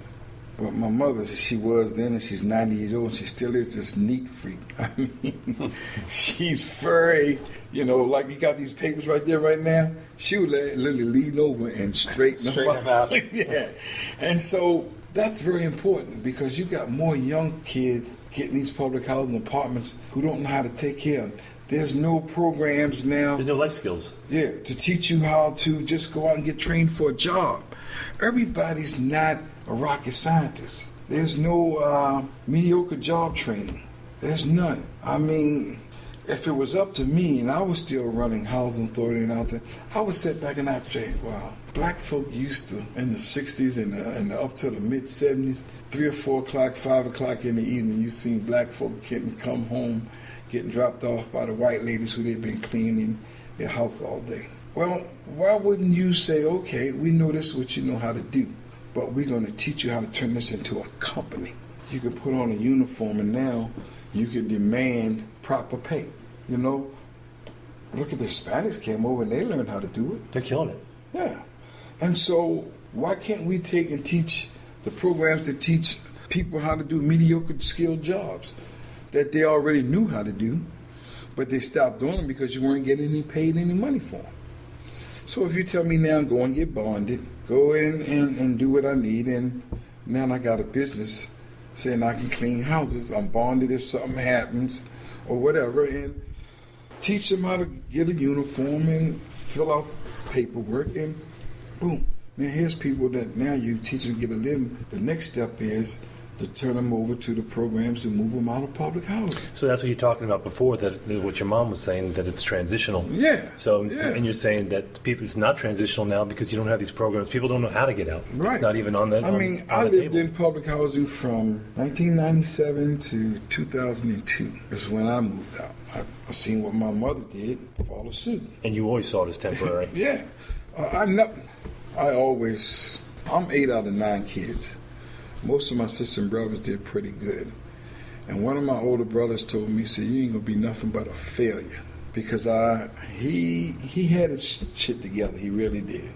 But my mother, she was then, and she's 90 years old, and she still is this neat freak. I mean, she's very, like you got these papers right there right now, she would literally lean over and straighten them out. Yeah. And so that's very important because you got more young kids getting these public housing apartments who don't know how to take care of them. There's no programs now. There's no life skills. Yeah, to teach you how to just go out and get trained for a job. Everybody's not a rocket scientist. There's no mediocre job training. There's none. I mean, if it was up to me and I was still running housing authority and out there, I would sit back and I'd say, wow, black folk used to, in the 60s and up to the mid-70s, 3 or 4 o'clock, 5 o'clock in the evening, you seen black folk come home, getting dropped off by the white ladies who they'd been cleaning their house all day. Well, why wouldn't you say, okay, we know this is what you know how to do, but we're going to teach you how to turn this into a company. You can put on a uniform and now you can demand proper pay. Look at the Hispanics came over and they learned how to do it. They're killing it. Yeah. And so why can't we take and teach the programs that teach people how to do mediocre skilled jobs that they already knew how to do, but they stopped doing them because you weren't getting paid any money for them. So if you tell me now, go and get bonded, go in and do what I need, and now I got a business saying I can clean houses, I'm bonded if something happens or whatever, and teach them how to get a uniform and fill out paperwork, and boom. Now here's people that now you teach them to get a living. The next step is to turn them over to the programs and move them out of public housing. So that's what you're talking about before, that what your mom was saying, that it's transitional. Yeah. So, yeah. And you're saying that it's not transitional now because you don't have these programs. People don't know how to get out. Right. It's not even on the table. I lived in public housing from 1997 to 2002 is when I moved out. I seen what my mother did, follow suit. And you always saw it as temporary. Yeah. I'm 8 out of 9 kids. Most of my sisters and brothers did pretty good. And one of my older brothers told me, he said, you ain't gonna be nothing but a failure. Because he had his shit together, he really did.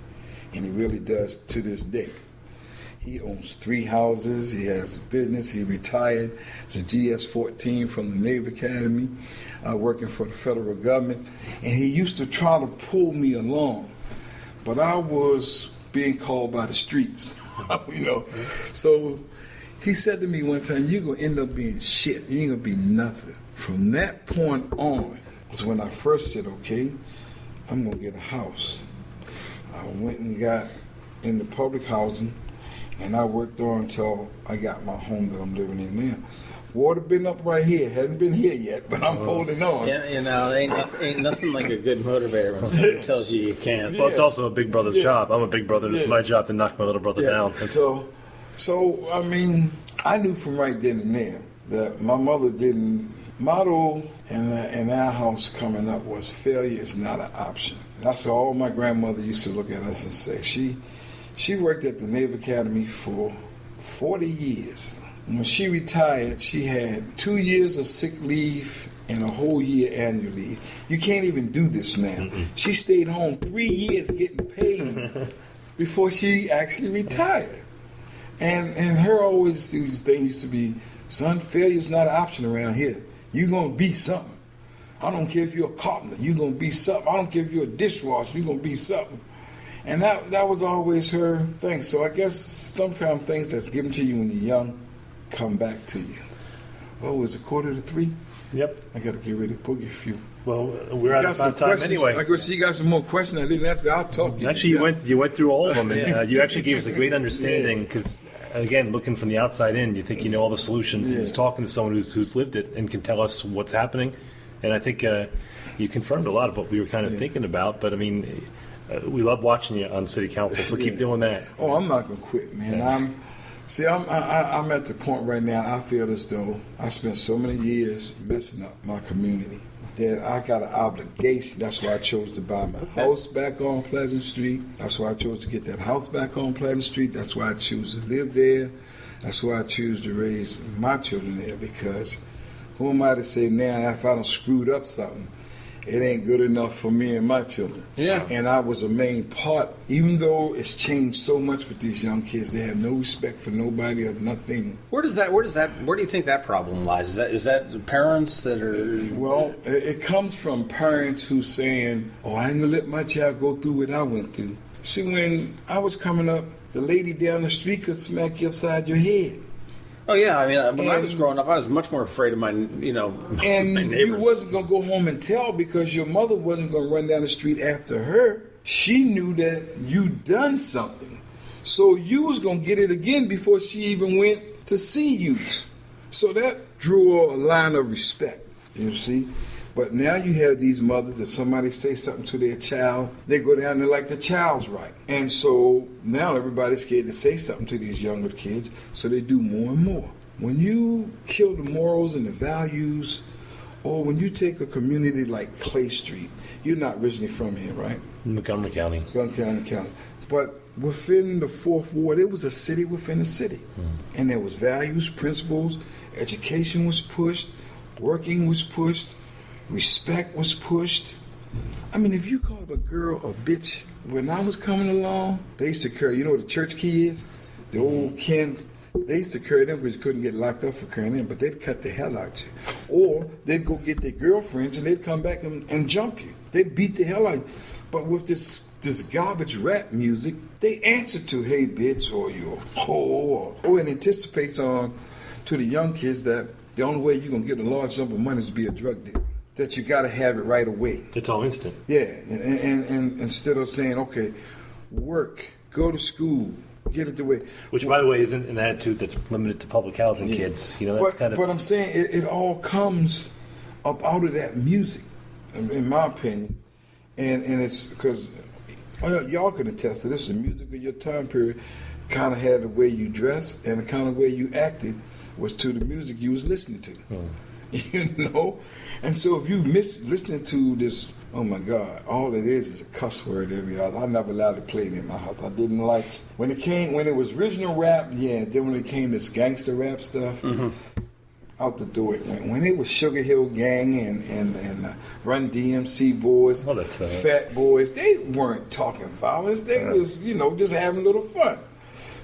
And he really does to this day. He owns 3 houses, he has a business, he retired. He's a GS-14 from the Naval Academy, working for the federal government. And he used to try to pull me along. But I was being called by the streets. So he said to me one time, you're going to end up being shit. You ain't going to be nothing. From that point on was when I first said, okay, I'm going to get a house. I went and got into public housing, and I worked on until I got my home that I'm living in now. Water been up right here. Hadn't been here yet, but I'm holding on. Yeah, ain't nothing like a good motivator when someone tells you can't. Well, it's also a big brother's job. I'm a big brother, and it's my job to knock my little brother down. So I mean, I knew from right then and there that my mother didn't. Motto in our house coming up was failure is not an option. That's what all my grandmother used to look at us and say. She worked at the Naval Academy for 40 years. When she retired, she had 2 years of sick leave and a whole year annual leave. You can't even do this now. Mm-mm. She stayed home 3 years getting paid before she actually retired. And her always thing used to be, son, failure's not an option around here. You're going to be something. I don't care if you're a carpenter, you're going to be something. I don't care if you're a dishwasher, you're going to be something. And that was always her thing. So I guess sometimes things that's given to you when you're young come back to you. Oh, is it 2:45? Yep. I got to get ready to boogie a few. Well, we're out of time anyway. I guess you got some more questions I didn't answer. I'll talk. Actually, you went through all of them, and you actually gave us a great understanding because, again, looking from the outside in, you think you know all the solutions. And it's talking to someone who's lived it and can tell us what's happening. And I think you confirmed a lot of what we were kind of thinking about. But, I mean, we love watching you on City Council, so keep doing that. Oh, I'm not going to quit, man. See, I'm at the point right now, I feel as though I spent so many years messing up my community that I got an obligation. That's why I chose to buy my house back on Pleasant Street. That's why I chose to get that house back on Pleasant Street. That's why I choose to live there. That's why I choose to raise my children there, because who am I to say now if I done screwed up something, it ain't good enough for me and my children. Yeah. And I was a main part, even though it's changed so much with these young kids, they have no respect for nobody or nothing. Where do you think that problem lies? Is that the parents that are... Well, it comes from parents who saying, oh, I ain't gonna let my child go through what I went through. See, when I was coming up, the lady down the street could smack you upside your head. Oh, yeah. I mean, when I was growing up, I was much more afraid of my And my neighbors. you wasn't going to go home and tell because your mother wasn't going to run down the street after her. She knew that you done something. So you was going to get it again before she even went to see you. So that drew a line of respect, you see. But now you have these mothers, if somebody say something to their child, they go down there like the child's right. And so now everybody's scared to say something to these younger kids, so they do more and more. When you kill the morals and the values, or when you take a community like Clay Street, you're not originally from here, right? Montgomery County. Montgomery County. But within the Fourth Ward, it was a city within a city. And there was values, principles, education was pushed, working was pushed, respect was pushed. I mean, if you called a girl a bitch, when I was coming along, they used to carry, you know, the church kids, the old Ken, they used to carry them because you couldn't get locked up for carrying them, but they'd cut the hell out you. Or they'd go get their girlfriends and they'd come back and jump you. They'd beat the hell out of you. But with this garbage rap music, they answer to, hey, bitch, or you a hoe, or it anticipates on to the young kids that the only way you're going to get a large number of money is to be a drug dealer. That you got to have it right away. It's all instant. Yeah, and instead of saying, okay, work, go to school, get it the way. Which, by the way, isn't an attitude that's limited to public housing kids. You know, that's But I'm saying it all comes up out of that music, in my opinion. And it's because y'all can attest to this. The music of your time period kind of had the way you dressed and the kind of way you acted was to the music you was listening to. You know? And so if you miss listening to this, oh my God, all it is a cuss word every hour. I never allowed to play it in my house. I didn't like when it was original rap, yeah, then when it came this gangster rap stuff, out the door it went. When it was Sugar Hill Gang and Run DMC boys, Fat Boys, they weren't talking violence. They was, just having a little fun.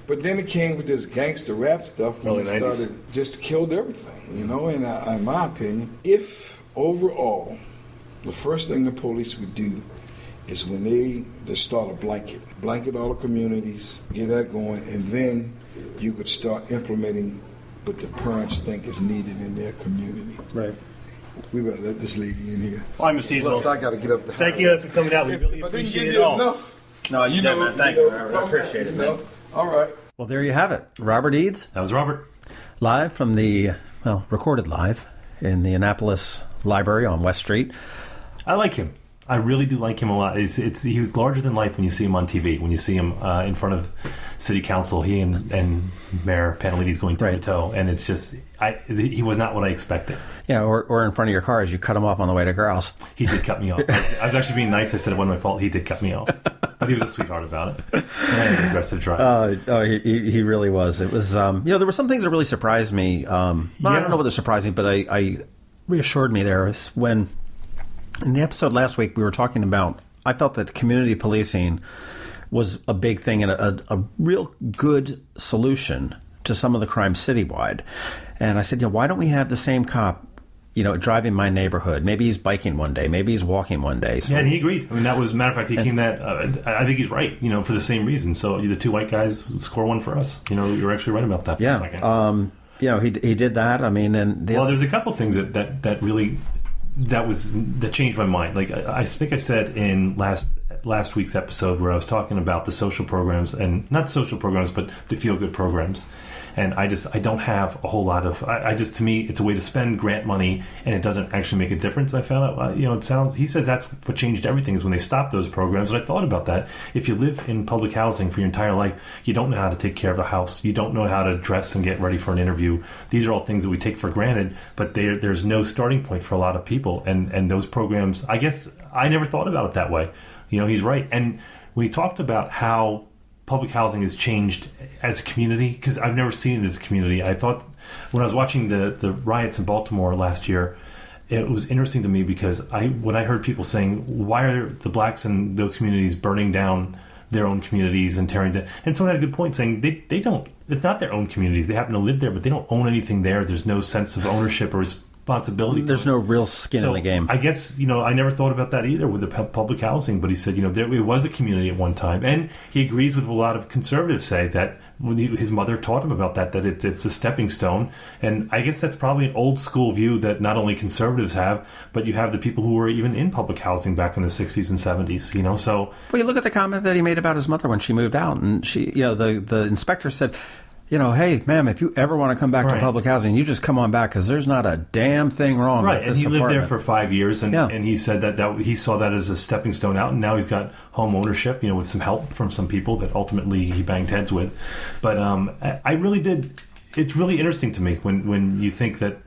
But then it came with this gangster rap stuff when it started, just killed everything, And in my opinion, if overall, the first thing the police would do is when they start a blanket all the communities, get that going, and then you could start implementing what the parents think is needed in their community. Right. We better let this lady in here. Hi, Mr. Eades. Plus, I got to get up there. Thank you for coming out. We really appreciate it all. Enough. No, you did, man. Thank you. I appreciate it, man. All right. Well, there you have it. Robert Eades. That was Robert. Live from recorded live in the Annapolis Library on West Street. I like him. I really do like him a lot. He was larger than life when you see him on TV. When you see him in front of City Council, he and Mayor Panelides going toe to toe, and it's just he was not what I expected. Yeah, or in front of your car as you cut him off on the way to Grouse. He did cut me off. I was actually being nice. I said it wasn't my fault. He did cut me off, but he was a sweetheart about it. And I had an aggressive drive. He really was. It was there were some things that really surprised me. I don't know whether surprised me, but I reassured me there is when. In the episode last week, we were talking about, I felt that community policing was a big thing and a real good solution to some of the crime citywide. And I said, why don't we have the same cop, driving my neighborhood? Maybe he's biking one day. Maybe he's walking one day. So, yeah, and he agreed. I mean, that was, matter of fact, he came that, I think he's right, for the same reason. So the two white guys score one for us. You're actually right about that for a second. He did that. I mean, and... there's a couple things that really... that changed my mind. Like I think I said in last week's episode where I was talking about the social programs, and not social programs, but the feel-good programs. And I don't have a whole lot of. To me, it's a way to spend grant money, and it doesn't actually make a difference. I found out, he says that's what changed everything is when they stopped those programs. And I thought about that. If you live in public housing for your entire life, you don't know how to take care of a house. You don't know how to dress and get ready for an interview. These are all things that we take for granted, but there's no starting point for a lot of people. And those programs, I guess, I never thought about it that way. He's right. And we talked about how public housing has changed as a community, because I've never seen it as a community. I thought when I was watching the riots in Baltimore last year, it was interesting to me because when I heard people saying, why are the blacks in those communities burning down their own communities and tearing down? And someone had a good point saying they don't, it's not their own communities. They happen to live there, but they don't own anything there. There's no sense of ownership or responsibility. There's no real skin in the game. I guess, I never thought about that either with the public housing, but he said, it was a community at one time. And he agrees with what a lot of conservatives say, that his mother taught him about that it's a stepping stone. And I guess that's probably an old school view that not only conservatives have, but you have the people who were even in public housing back in the 60s and 70s, so. Well, you look at the comment that he made about his mother when she moved out, and she, the inspector said, hey, ma'am, if you ever want to come back to public housing, you just come on back because there's not a damn thing wrong with this apartment. And he lived there for 5 years, and he said that he saw that as a stepping stone out, and now he's got home ownership, with some help from some people that ultimately he banged heads with. But I really did. It's really interesting to me when you think that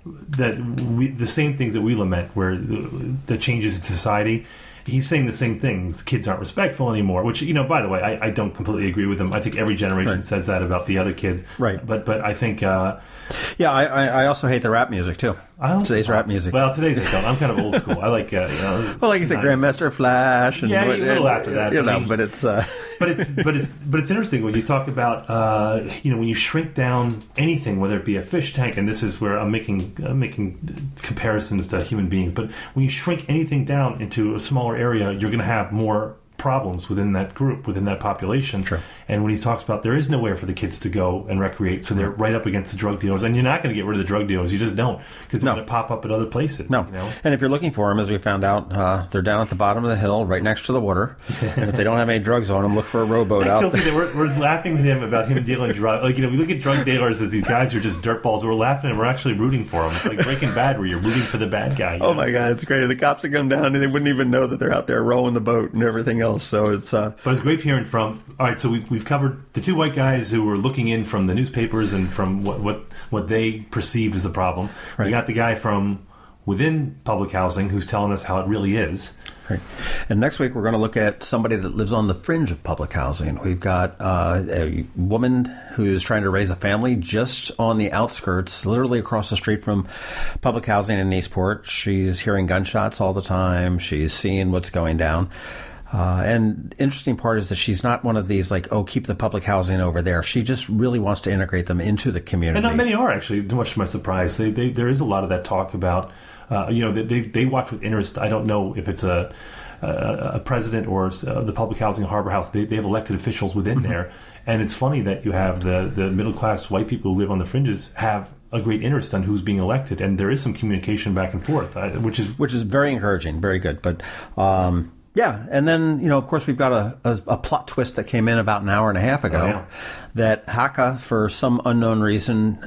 the same things that we lament, where the changes in society. He's saying the same things. The kids aren't respectful anymore, which, by the way, I don't completely agree with him. I think every generation says that about the other kids. Right. But I think... I also hate the rap music, too. Today's rap music. Well, today's I don't. I'm kind of old school. I like, well, like you said, Grandmaster Flash. And a little after that. But it's... But it's interesting when you talk about, when you shrink down anything, whether it be a fish tank, and this is where I'm making comparisons to human beings, but when you shrink anything down into a smaller area, you're going to have more problems within that group, within that population. True. And when he talks about there is nowhere for the kids to go and recreate, so they're right up against the drug dealers, and you're not going to get rid of the drug dealers. You just don't, because they're going to pop up at other places. No. And if you're looking for them, as we found out, they're down at the bottom of the hill, right next to the water. And if they don't have any drugs on them, look for a rowboat out. We're laughing with him about him dealing drugs. We look at drug dealers as these guys who are just dirtballs. We're laughing and we're actually rooting for them. It's like Breaking Bad, where you're rooting for the bad guy. Oh my God, it's great. The cops would come down and they wouldn't even know that they're out there rowing the boat and everything else. So it's... But it's great hearing from... All right, so we've covered the two white guys who were looking in from the newspapers and from what they perceive as the problem. Right. We got the guy from within public housing who's telling us how it really is. Right. And next week, we're going to look at somebody that lives on the fringe of public housing. We've got a woman who's trying to raise a family just on the outskirts, literally across the street from public housing in Eastport. She's hearing gunshots all the time. She's seeing what's going down. And interesting part is that she's not one of these keep the public housing over there. She just really wants to integrate them into the community. And not many are, actually, much to my surprise. There is a lot of that talk about, they watch with interest. I don't know if it's a president or the public housing Harbor House. They have elected officials within there. And it's funny that you have the middle-class white people who live on the fringes have a great interest on who's being elected. And there is some communication back and forth, which is very encouraging, very good. But... yeah, and then, of course, we've got a plot twist that came in about an hour and a half ago that HACA, for some unknown reason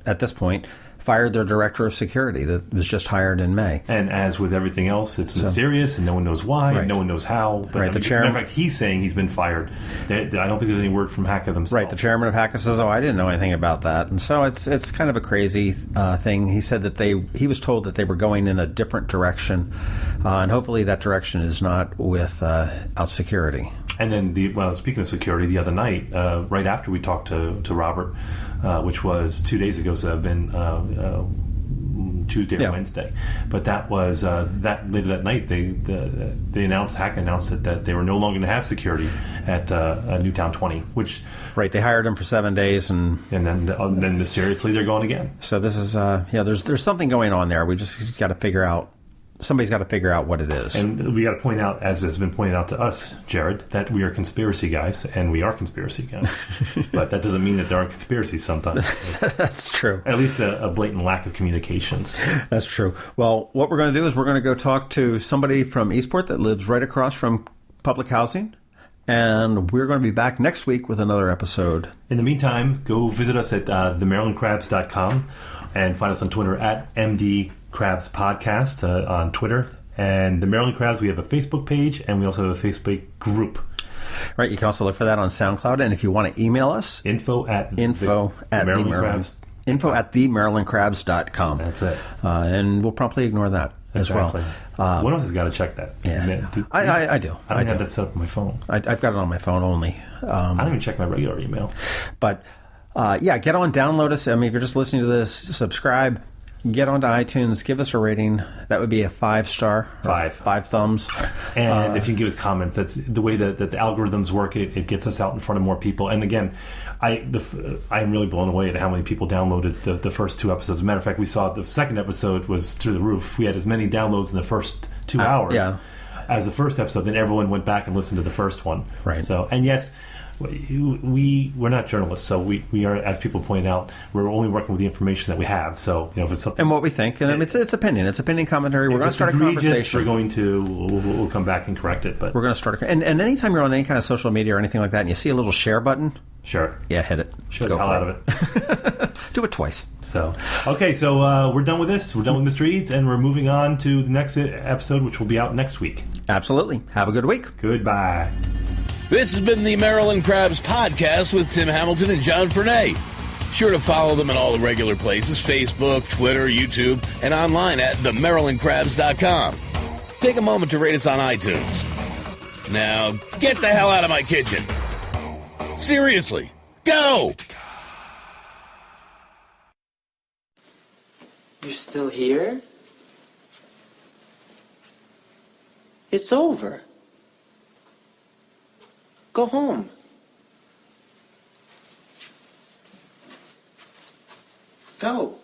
at this point, fired their director of security that was just hired in May. And as with everything else, it's mysterious, and no one knows why, and no one knows how. But the chairman, matter of fact, he's saying he's been fired. I don't think there's any word from HACA themselves. Right, the chairman of HACA says, I didn't know anything about that. And so it's kind of a crazy thing. He said that he was told that they were going in a different direction, and hopefully that direction is not without security. And then, speaking of security, the other night, right after we talked to Robert, which was 2 days ago, so I've been Tuesday or Wednesday. But that was that later that night. They announced, HACA announced that they were no longer going to have security at Newtown 20, which they hired him for 7 days, and then mysteriously they're gone again. So this is there's something going on there. We just got to figure out. Somebody's got to figure out what it is. And we got to point out, as has been pointed out to us, Jared, that we are conspiracy guys, and we are conspiracy guys. But that doesn't mean that there aren't conspiracies sometimes. That's true. At least a blatant lack of communications. That's true. Well, what we're going to do is we're going to go talk to somebody from Eastport that lives right across from public housing. And we're going to be back next week with another episode. In the meantime, go visit us at themarylandcrabs.com and find us on Twitter at MDCrabsPodcast on Twitter. And the Maryland Crabs, we have a Facebook page, and we also have a Facebook group. Right, you can also look for that on SoundCloud. And if you want to email us, info at themarylandcrabs.com. That's it. And we'll promptly ignore that as well. One else has got to check that. Yeah, I do. I don't have that set up on my phone. I've got it on my phone only. I don't even check my regular email. But, get on, download us. I mean, if you're just listening to this, subscribe. Get onto iTunes, give us a rating. That would be a 5-star. 5 thumbs. And if you can give us comments, that's the way that the algorithms work. It gets us out in front of more people. And again, I'm really blown away at how many people downloaded the first 2 episodes. As a matter of fact, we saw the second episode was through the roof. We had as many downloads in the first 2 hours as the first episode. Then everyone went back and listened to the first one. Right. So, and yes, we're not journalists, so we are, as people point out, we're only working with the information that we have. So, if it's something and what we think, and it's opinion, commentary. We're going to start a conversation. We'll come back and correct it. But we're going to start and anytime you're on any kind of social media or anything like that, and you see a little share button, sure, hit it. Show the hell out of it. Do it twice. So, okay, so we're done with this. We're done with Mr. Eades, and we're moving on to the next episode, which will be out next week. Absolutely. Have a good week. Goodbye. This has been the Maryland Crabs Podcast with Tim Hamilton and John Fernay. Sure to follow them in all the regular places, Facebook, Twitter, YouTube, and online at themarylandcrabs.com. Take a moment to rate us on iTunes. Now, get the hell out of my kitchen. Seriously, go! You're still here? It's over. Go home. Go.